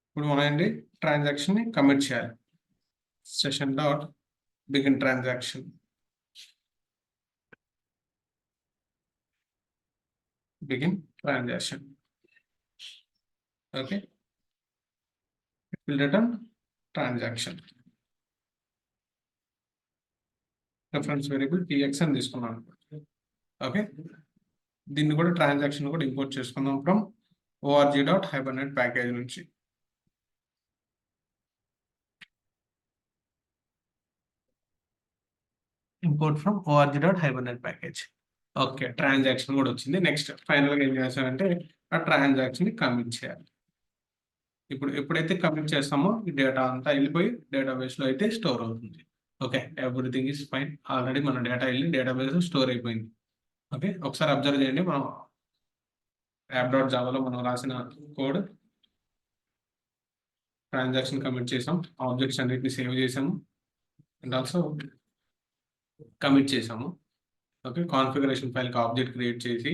ఇప్పుడు మనం ఏంటి ట్రాన్సాక్షన్ ని కమిట్ చేయాలి. Session dot begin transaction, okay, it will return transaction. Reference variable TX అని తీసుకున్నాను. ఓకే, దీన్ని కూడా ట్రాన్సాక్షన్ కూడా ఇంపోర్ట్ చేసుకుందాం ఫ్రమ్ org.hibernate ప్యాకేజ్ నుంచి. Import from org.hibernate package. Okay, transaction కూడా వచ్చింది. నెక్స్ట్ ఫైనల్గా ఏం చేస్తామంటే ఆ ట్రాన్సాక్షన్ ని కమిట్ చేయాలి. ఇప్పుడు ఎప్పుడైతే కమిట్ చేస్తామో ఈ డేటా అంతా వెళ్ళిపోయి డేటాబేస్లో అయితే స్టోర్ అవుతుంది. Okay, everything is fine. Already మన డేటా వెళ్ళి డేటాబేస్ స్టోర్ అయిపోయింది. ఓకే, ఒకసారి అబ్జర్వ్ చేయండి. మనం app.javaలో మనం రాసిన కోడ్, ట్రాన్సాక్షన్ కమిట్ చేసాం, ఆబ్జెక్ట్స్ అన్నిటిని సేవ్ చేసాము అండ్ ఆల్సో కమిట్ చేసాము. ఓకే, కాన్ఫిగరేషన్ ఫైల్కి ఆబ్జెక్ట్ క్రియేట్ చేసి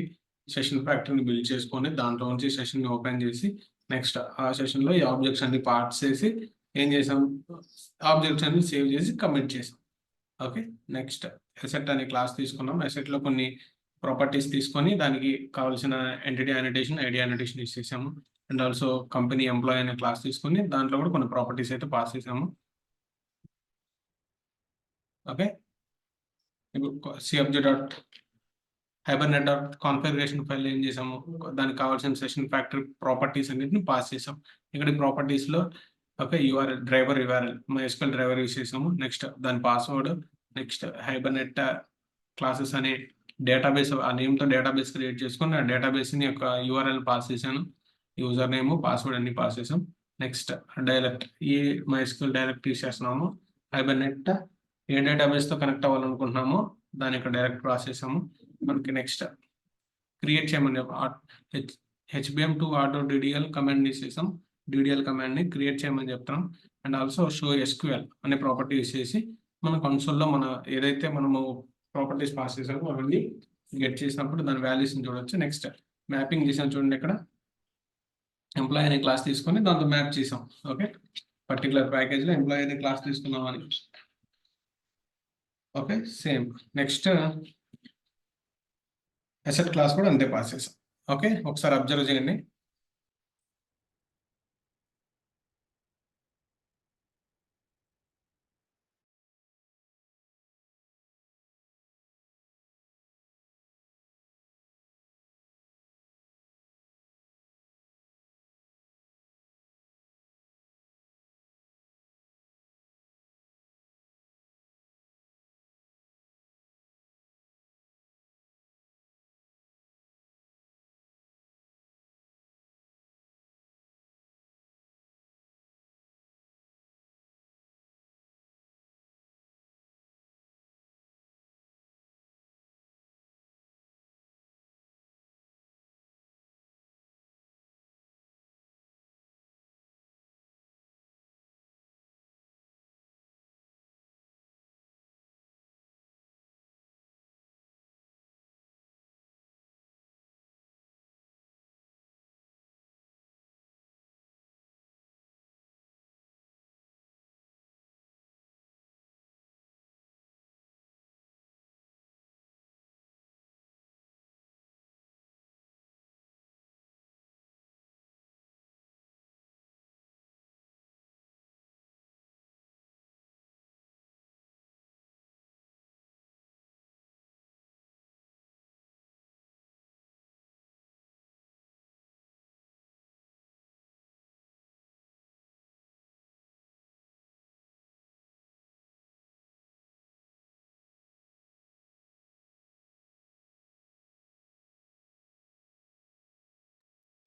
సెషన్ ఫ్యాక్టరీని బిల్డ్ చేసుకొని దాంట్లో నుంచి సెషన్ని ఓపెన్ చేసి నెక్స్ట్ ఆ సెషన్లో ఈ ఆబ్జెక్ట్స్ అన్ని పార్ట్స్ చేసి ఏం చేసాం? ఆబ్జెక్ట్స్ అన్ని సేవ్ చేసి కమిట్ చేసాం. ఓకే, నెక్స్ట్ అసెట్ అనే క్లాస్ తీసుకున్నాం. అసెట్లో కొన్ని ప్రాపర్టీస్ తీసుకొని దానికి కావాల్సిన ఎంటిటీ అనోటేషన్, ఐడి అనోటేషన్ ఇచ్చేసాము అండ్ ఆల్సో కంపెనీ ఎంప్లాయీ అనే క్లాస్ తీసుకొని దాంట్లో కూడా కొన్ని ప్రాపర్టీస్ అయితే పాస్ చేసాము. ఓకే, ఇప్పుడు cfg.hibernate.configuration ఫైల్ ఏం చేసాము? దానికి కావాల్సిన సెషన్ ఫ్యాక్టరీ ప్రాపర్టీస్ అన్నిటిని పాస్ చేసాం. ఇక్కడ ప్రాపర్టీస్ లో okay URL driver URL MySQL driver use చేసాము. నెక్స్ట్ దాని పాస్వర్డ్, నెక్స్ట్ హైబర్నెట్ క్లాసెస్ అనే డేటాబేస్, ఆ నేమ్తో డేటాబేస్ క్రియేట్ చేసుకొని ఆ డేటాబేస్ని యొక్క యూఆర్ఎల్ పాస్ చేశాను. యూజర్ నేమ్, పాస్వర్డ్ అన్ని పాస్ చేసాం. నెక్స్ట్ డైరెక్ట్ ఈ MySQL డైరెక్ట్ యూస్ చేస్తున్నాము. హైబర్నెట్ ఏ డేటాబేస్ తో కనెక్ట్ అవ్వాలనుకుంటున్నామో దాని యొక్క డైరెక్ట్ ప్రాసెస్ మనకి నెక్స్ట్ క్రియేట్ చేయమని హెచ్బిఎం టు ఆటో డిడిఎల్ కమాండ్ చేసాం. డిడిఎల్ కమాండ్ ని క్రియేట్ చేయమని చెప్తాం. అండ్ ఆల్సో షో ఎస్క్యూఎల్ అనే ప్రాపర్టీ యూస్ చేసి మన కన్సోల్లో మన ఏదైతే మనము ప్రాపర్టీస్ పాస్ చేసామో అవన్నీ గెట్ చేసినప్పుడు దాని వాల్యూస్ చూడొచ్చు. నెక్స్ట్ మ్యాపింగ్ చేసాం చూడండి, ఇక్కడ ఎంప్లాయీ అనే క్లాస్ తీసుకొని దాంతో మ్యాప్ చేసాం. ఓకే, పర్టికులర్ ప్యాకేజ్ లో ఎంప్లాయీ అనే క్లాస్ తీసుకున్నాం అని. Okay, same next asset class కూడా అంతే పాస్ చేసాం. ఓకే, ఒకసారి అబ్జర్వ్ చేయండి.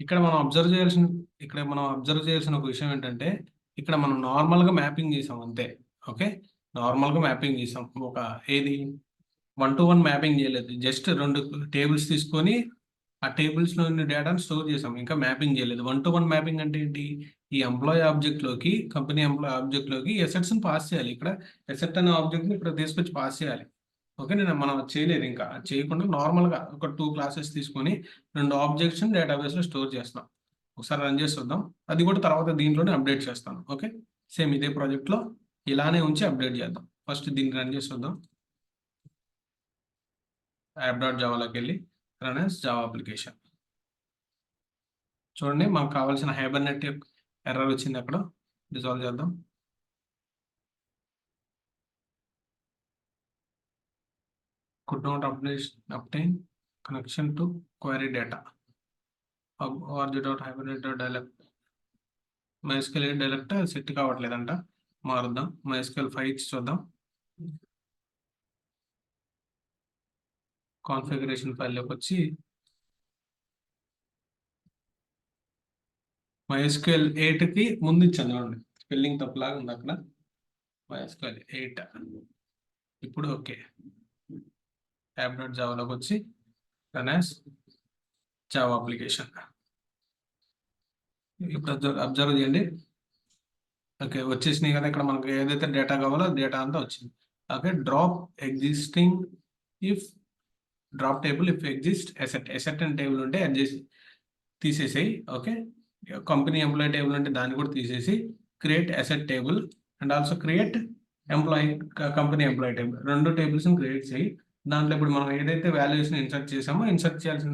ఇక్కడ మనం అబ్జర్వ్ చేయాల్సిన ఒక విషయం ఏంటంటే, ఇక్కడ మనం నార్మల్ గా మ్యాపింగ్ చేసాం అంతే. ఓకే, నార్మల్ గా మ్యాపింగ్ చేసాం. ఒక ఏది 1-to-1 మ్యాపింగ్ చేయలేదు. జస్ట్ 2 టేబుల్స్ తీసుకొని ఆ టేబుల్స్ లోని డేటాను స్టోర్ చేసాం, ఇంకా మ్యాపింగ్ చేయలేదు. 1-to-1 మ్యాపింగ్ అంటే ఏంటి? ఈ ఎంప్లాయీ ఆబ్జెక్ట్ లోకి, కంపెనీ ఎంప్లాయీ ఆబ్జెక్ట్ లోకి ఎసెట్స్ ని పాస్ చేయాలి. ఇక్కడ ఎసెట్ అనే ఆబ్జెక్ట్ ని ఇక్కడ తీసుకొచ్చి పాస్ చేయాలి. ఓకే, మనం చేయలేదు. ఇంకా చేయకుండా నార్మల్ గా ఒక 2 క్లాసెస్ తీసుకొని 2 ఆబ్జెక్ట్స్ డేటాబేస్ లో స్టోర్ చేస్తాం. ఒకసారి రన్ చేసి చూద్దాం. అది కూడా తర్వాత దీంట్లోనే అప్డేట్ చేస్తాను. ఓకే, సేమ్ ఇదే ప్రాజెక్ట్ లో ఇలానే ఉంచి అప్డేట్ చేద్దాం. ఫస్ట్ దీన్ని రన్ చేసి చూద్దాం. app.javaలోకి వెళ్ళి రన్ యాజ్ జావా అప్లికేషన్. చూడండి, మాకు కావాల్సిన హైబర్నెట్ ఎర్రర్ వచ్చింది. అక్కడ రిజాల్వ్ చేద్దాం. could not obtain connection to query data. org.hibernate.dialect MySQL dialect set కావట్లేదంట, మారుద్దాం. MySQL 5 ఇచ్చి చూద్దాం. కాన్ఫిగరేషన్ ఫైల్లోకి వచ్చి MySQL 8కి ముందు ఇచ్చాను చూడండి, స్పెల్లింగ్ తప్పులాగా ఉంది అక్కడ. MySQL 8 ఇప్పుడు ఓకే. app.javaలోకి వచ్చి రన్ యాజ్ జావా అప్లికేషన్. ఇప్పుడు అబ్జర్వ్ చేయండి. ఓకే, వచ్చేసినాయి కదా. ఇక్కడ మనకు ఏదైతే డేటా కావాలో డేటా అంతా వచ్చింది. Okay, drop table if exist asset and table ఉంటే తీసేసేయి. ఓకే, కంపెనీ ఎంప్లాయీ టేబుల్ ఉంటే దాన్ని కూడా తీసేసి create asset table and also create company employee table, 2 tables create చేయి. దాంట్లో ఇప్పుడు మనం ఏదైతే వాల్యూస్ ఇన్సర్ట్ చేసామో ఇన్సర్ట్ చేయాల్సిన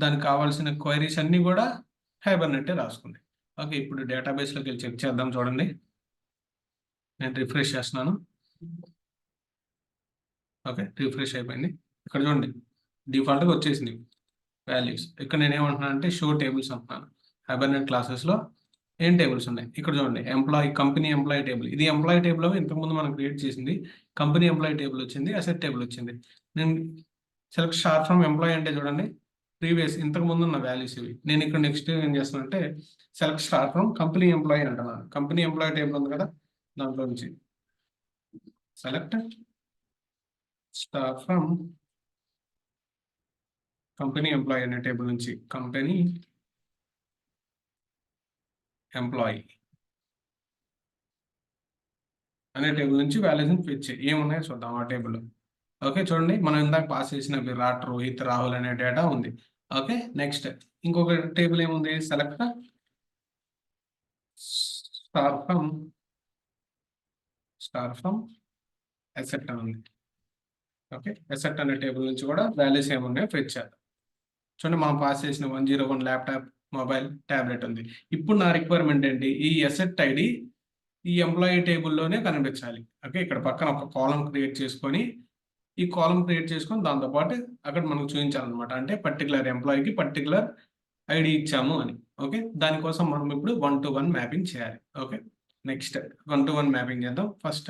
దానికి కావాల్సిన క్వైరీస్ అన్ని కూడా హైబర్నెట్ రాసుకుంది. ఓకే, ఇప్పుడు డేటాబేస్లోకి వెళ్ళి చెక్ చేద్దాం. చూడండి, నేను రిఫ్రెష్ చేస్తున్నాను. ఓకే, రిఫ్రెష్ అయిపోయింది. ఇక్కడ చూడండి, డిఫాల్ట్గా వచ్చేసింది వాల్యూస్. ఇక్కడ నేను ఏమంటున్నాను అంటే షో టేబుల్స్ అంటున్నాను. హైబర్నెట్ క్లాసెస్లో ఏం టేబుల్స్ ఉన్నాయి ఇక్కడ చూడండి. కంపెనీ ఎంప్లాయీ టేబుల్, ఇది ఎంప్లాయీ టేబుల్ ఇంతకుముందు మనం క్రియేట్ చేసింది. కంపెనీ ఎంప్లాయీ టేబుల్ వచ్చింది, అసెట్ టేబుల్ వచ్చింది. నేను సెలెక్ట్ స్టార్ ఫ్రమ్ ఎంప్లాయీ అంటే చూడండి, ప్రీవియస్ ఇంతకుముందు ఉన్న వాల్యూస్ ఇవి. నేను ఇక్కడ నెక్స్ట్ ఏం చేస్తాను అంటే select star from company employee అంటున్నాను. కంపెనీ ఎంప్లాయీ టేబుల్ ఉంది కదా, దాంట్లో నుంచి select star from company employee అనే టేబుల్ నుంచి కంపెనీ ఎంప్లాయీ అనే టేబుల్ నుంచి వాల్యూస్ ఫిచ్ చేయి. ఏమున్నాయో చూద్దాం ఆ టేబుల్. ఓకే, చూడండి మనం ఇందాక పాస్ చేసిన విరాట్, రోహిత్, రాహుల్ అనే డేటా ఉంది. ఓకే, నెక్స్ట్ ఇంకొక టేబుల్ ఏముంది? సెలెక్ట్ స్టార్ ఫ్రమ్ అసెట్ అని ఉంది. ఓకే, అసెట్ అనే టేబుల్ నుంచి కూడా వాల్యూస్ ఏమున్నాయో ఫెచ్ చేద్దాం. చూడండి మనం పాస్ చేసిన 101 ల్యాప్టాప్, మొబైల్, ట్యాబ్లెట్ ఉంది. ఇప్పుడు నా రిక్వైర్మెంట్ ఏంటి? ఈ అసెట్ ఐడి ఈ ఎంప్లాయీ టేబుల్లోనే కనిపించాలి. ఓకే, ఇక్కడ పక్కన ఒక కాలం క్రియేట్ చేసుకొని ఈ కాలం క్రియేట్ చేసుకొని దాంతోపాటు అక్కడ మనకు చూపించాలన్నమాట. అంటే పర్టికులర్ ఎంప్లాయీకి పర్టికులర్ ఐడి ఇచ్చాము అని. ఓకే, దానికోసం మనం ఇప్పుడు 1-to-1 మ్యాపింగ్ చేయాలి. ఓకే, నెక్స్ట్ 1-to-1 మ్యాపింగ్ చేద్దాం. ఫస్ట్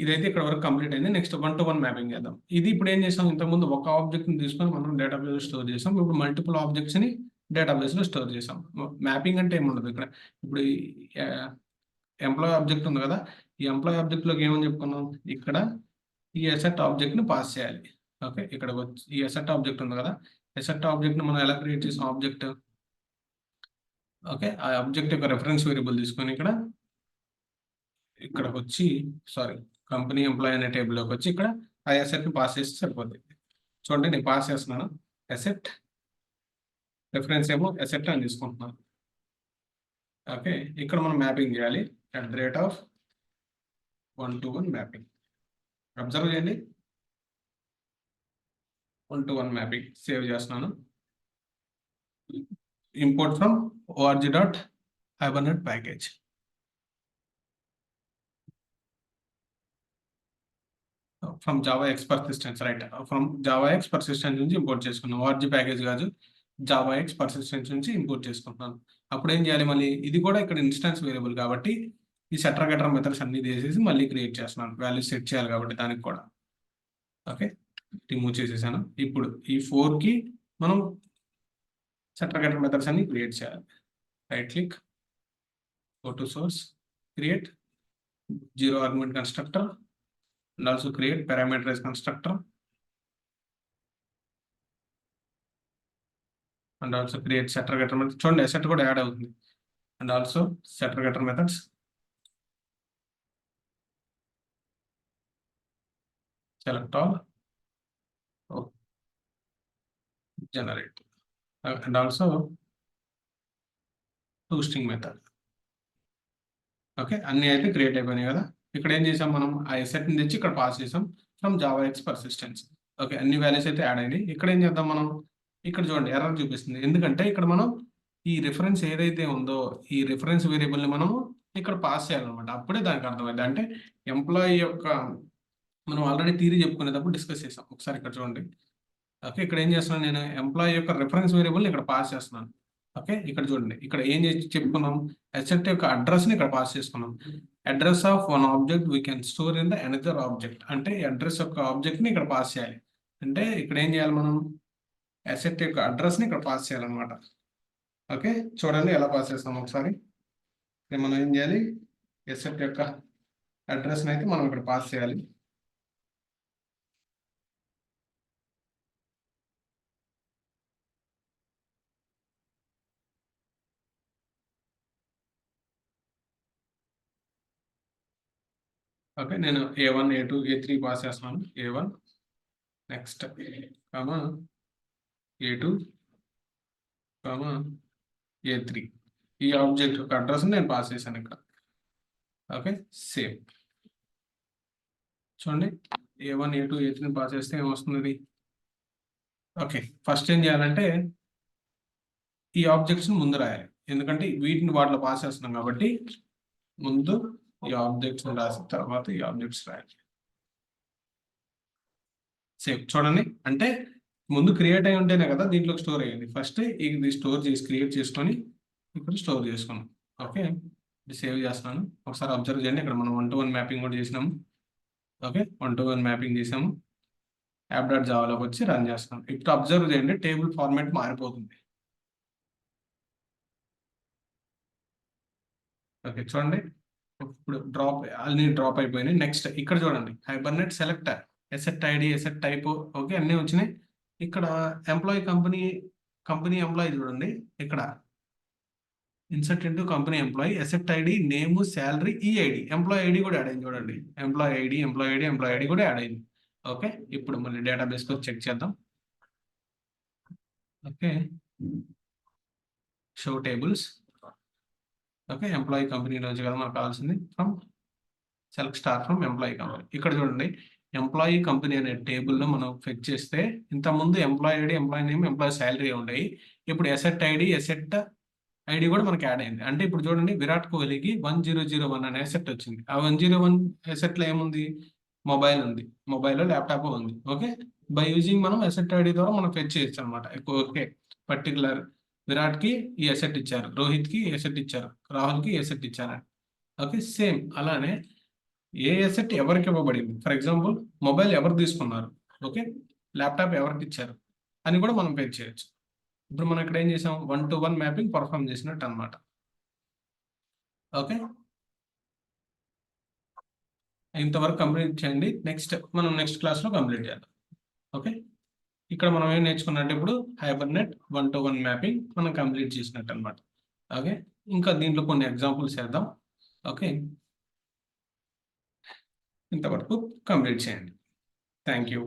ఇదైతే ఇక్కడ వరకు కంప్లీట్ అయింది. నెక్స్ట్ 1-to-1 మ్యాపింగ్ చేద్దాం. ఇది ఇప్పుడు ఏం చేసాం? ఇంతకుముందు ఒక ఆబ్జెక్ట్ని తీసుకొని మనం డేటాబేస్లో స్టోర్ చేసాం. ఇప్పుడు మల్టిపుల్ ఆబ్జెక్ట్స్ని డేటాబేస్లో స్టోర్ చేసాం. మ్యాపింగ్ అంటే ఏముండదు ఇక్కడ. ఇప్పుడు ఎంప్లాయీ ఆబ్జెక్ట్ ఉంది కదా, ఈ ఎంప్లాయీ ఆబ్జెక్ట్లోకి ఏమని చెప్పుకున్నాం? ఇక్కడ ఈ అసెట్ ఆబ్జెక్ట్ని పాస్ చేయాలి. ఓకే, ఇక్కడ వచ్చి ఈ అసెట్ ఆబ్జెక్ట్ ఉంది కదా, అసెట్ ఆబ్జెక్ట్ని మనం ఎలా క్రియేట్ చేసాం? ఆబ్జెక్ట్ ఓకే, ఆ ఆబ్జెక్ట్ యొక్క రెఫరెన్స్ వేరియబుల్ తీసుకొని ఇక్కడ వచ్చి కంపెనీ ఎంప్లాయీ అనే టేబుల్లోకి వచ్చి ఇక్కడ ఆ అసెట్ని పాస్ చేస్తే సరిపోతుంది. చూడండి నేను పాస్ చేస్తున్నాను. అసెట్ రెఫరెన్స్ ఏమో అసెట్ అని తీసుకుంటున్నాను. ఓకే, ఇక్కడ మనం మ్యాపింగ్ చేయాలి. @1-to-1 mapping. అబ్జర్వ్ చేయండి, 1-to-1 మ్యాపింగ్ సేవ్ చేస్తున్నాను. Import from org.hibernate package. From javax persistence, right, from javax persistence నుంచి ఇంపోర్ట్ చేసుకున్నాను. org ప్యాకేజ్ కాదు, జావా ఎక్స్ పర్సిస్టెన్స్ నుంచి ఇంపోర్ట్ చేసుకుంటున్నాను. అప్పుడు ఏం చేయాలి? మళ్ళీ ఇది కూడా ఇక్కడ ఇన్స్టాన్స్ వేరియబుల్ కాబట్టి ఈ సెటర్ గెటర్ మెథడ్స్ అన్ని తీసేసి మళ్ళీ క్రియేట్ చేస్తున్నాను. వాల్యూ సెట్ చేయాలి కాబట్టి దానికి కూడా. ఓకే, రిమూవ్ చేసేసాను. ఇప్పుడు ఈ 4కి మనం సెటర్ గెటర్ మెథడ్స్ అన్ని క్రియేట్ చేయాలి. Right click, go to source, create 0 argument constructor and also create parameterized constructor and also create setter getter methods. చూడండి అసెట్ కూడా యాడ్ అవుతుంది. and also setter getter methods, select all, generate, and also toString method. Okay, అన్ని అయితే క్రియేట్ అయిపోయినాయి కదా. ఇక్కడ ఏం చేసాం? మనం ఆ అసెట్ని తెచ్చి ఇక్కడ పాస్ చేసాం from javax persistence. Okay, అన్ని వాల్యూస్ అయితే యాడ్ అయినాయి. ఇక్కడ ఏం చేద్దాం? మనం ఇక్కడ చూడండి ఎర్రర్ చూపిస్తుంది. ఎందుకంటే ఇక్కడ మనం ఈ రిఫరెన్స్ ఏదైతే ఉందో ఈ రిఫరెన్స్ వేరియబుల్ని మనం ఇక్కడ పాస్ చేయాలన్నమాట. అప్పుడే దానికి అర్థమైంది. అంటే ఎంప్లాయీ యొక్క మనం ఆల్రెడీ థియరీ చెప్పుకునేటప్పుడు డిస్కస్ చేసాం. ఒకసారి ఇక్కడ చూడండి. ఓకే, ఇక్కడ ఏం చేస్తున్నాను? నేను ఎంప్లాయీ యొక్క రిఫరెన్స్ వేరియబుల్ని ఇక్కడ పాస్ చేస్తున్నాను. ఓకే, ఇక్కడ చూడండి, ఇక్కడ ఏం చెప్పుకున్నాం? అసెట్ యొక్క అడ్రస్ని ఇక్కడ పాస్ చేసుకున్నాం. Address of one object we can store in the another object. అంటే అడ్రస్ యొక్క ఆబ్జెక్ట్ని ఇక్కడ పాస్ చేయాలి. అంటే ఇక్కడ ఏం చేయాలి? మనం అసెట్ యొక్క అడ్రస్ని ఇక్కడ పాస్ చేయాలన్నమాట. ఓకే, చూడండి ఎలా పాస్ చేస్తాం ఒకసారి. మనం ఏం చేయాలి? అసెట్ యొక్క అడ్రస్ని అయితే మనం ఇక్కడ పాస్ చేయాలి. ఓకే, నేను A1, A2, A3 పాస్ చేస్తున్నాను. A1 నెక్స్ట్ A2, A3 ఈ ఆబ్జెక్ట్ యొక్క అడ్రస్ నేను పాస్ చేశాను ఇక్కడ. Okay, save. చూడండి A1, A2, A3 పాస్ చేస్తే ఏమొస్తుంది? ఓకే, ఫస్ట్ ఏం చేయాలంటే ఈ ఆబ్జెక్ట్స్ని ముందు రాయాలి. ఎందుకంటే వీటిని వాటిలో పాస్ చేస్తున్నాం కాబట్టి ముందు ఈ ఆబ్జెక్ట్స్ రాసిన తర్వాత ఈ ఆబ్జెక్ట్స్ రాయాలి. సేవ్. చూడండి, అంటే ముందు క్రియేట్ అయి ఉంటేనే కదా దీంట్లో స్టోర్ అయ్యింది. ఫస్ట్ ఇది స్టోర్ చేసి క్రియేట్ చేసుకొని ఇక్కడ స్టోర్ చేసుకున్నాం. ఓకే, ఇది సేవ్ చేస్తున్నాను. ఒకసారి అబ్జర్వ్ చేయండి, ఇక్కడ మనం 1-to-1 మ్యాపింగ్ కూడా చేసినాము. ఓకే, 1-to-1 మ్యాపింగ్ చేసాము. app.javaలోకి వచ్చి రన్ చేస్తున్నాం. ఇప్పుడు అబ్జర్వ్ చేయండి, టేబుల్ ఫార్మాట్ మారిపోతుంది. ఓకే, చూడండి ఇప్పుడు అన్ని డ్రాప్ అయిపోయినాయి. నెక్స్ట్ ఇక్కడ చూడండి, Hibernate selector, asset ID, asset type, okay అన్నీ వచ్చినాయి. ఇక్కడ ఎంప్లాయీ కంపెనీ ఎంప్లాయీ చూడండి, ఇక్కడ insert into company employee, asset ID, name, salary, EID, employee ID కూడా యాడ్ అయింది చూడండి. ఎంప్లాయీ ఐడి కూడా యాడ్ అయింది. ఓకే, ఇప్పుడు మళ్ళీ డేటాబేస్లో చెక్ చేద్దాం. Okay, show tables. Okay, employee company నుంచి కదా మనకు కావాల్సింది. Select star from employee company. ఇక్కడ చూడండి, ఎంప్లాయీ కంపెనీ అనే టేబుల్లో మనం ఫెచ్ చేస్తే ఇంతకుముందు employee ID, employee name, employee salary ఉండేవి. ఇప్పుడు ఎసెట్ ఐడి, ఎసెట్ ఐడి కూడా మనకి యాడ్ అయింది. అంటే ఇప్పుడు చూడండి, విరాట్ కోహ్లీకి 1001 అనే ఎసెట్ వచ్చింది. ఆ 101 ఎసెట్లో ఏముంది, మొబైల్ ఉంది, మొబైల్లో ల్యాప్టాప్ ఉంది. ఓకే, బై యూజింగ్ మనం ఎసెట్ ఐడి ద్వారా మనం ఫెచ్ చేయొచ్చు అనమాట. ఓకే, పర్టికులర్ విరాట్కి ఈ ఎసెట్ ఇచ్చారు, రోహిత్కి ఈ ఎసెట్ ఇచ్చారు, రాహుల్కి ఈ ఎసెట్ ఇచ్చారు. ఓకే, సేమ్ అలానే ఏ ఎసెట్ ఎవరికి ఇవ్వబడింది, ఫర్ ఎగ్జాంపుల్ మొబైల్ ఎవరు తీసుకున్నారు, ఓకే ల్యాప్టాప్ ఎవరికి ఇచ్చారు అని కూడా మనం ఫెచ్ చేయొచ్చు. ఇప్పుడు మనం ఇక్కడ ఏం చేసాం, 1-to-1 మ్యాపింగ్ పర్ఫామ్ చేసినట్టు అనమాట. ఓకే, ఇంతవరకు కంప్లీట్ చేయండి. మనం నెక్స్ట్ క్లాస్లో కంప్లీట్ చేద్దాం. ఓకే, ఇక్కడ మనం ఏం నేర్చుకున్నట్టు, ఇప్పుడు హైబర్నెట్ 1-to-1 మ్యాపింగ్ మనం కంప్లీట్ చేసినట్టు అనమాట. ఓకే, ఇంకా దీంట్లో కొన్ని ఎగ్జాంపుల్స్ చేద్దాం. ఓకే, ఇంతవరకు కంప్లీట్ చేయండి. Thank you.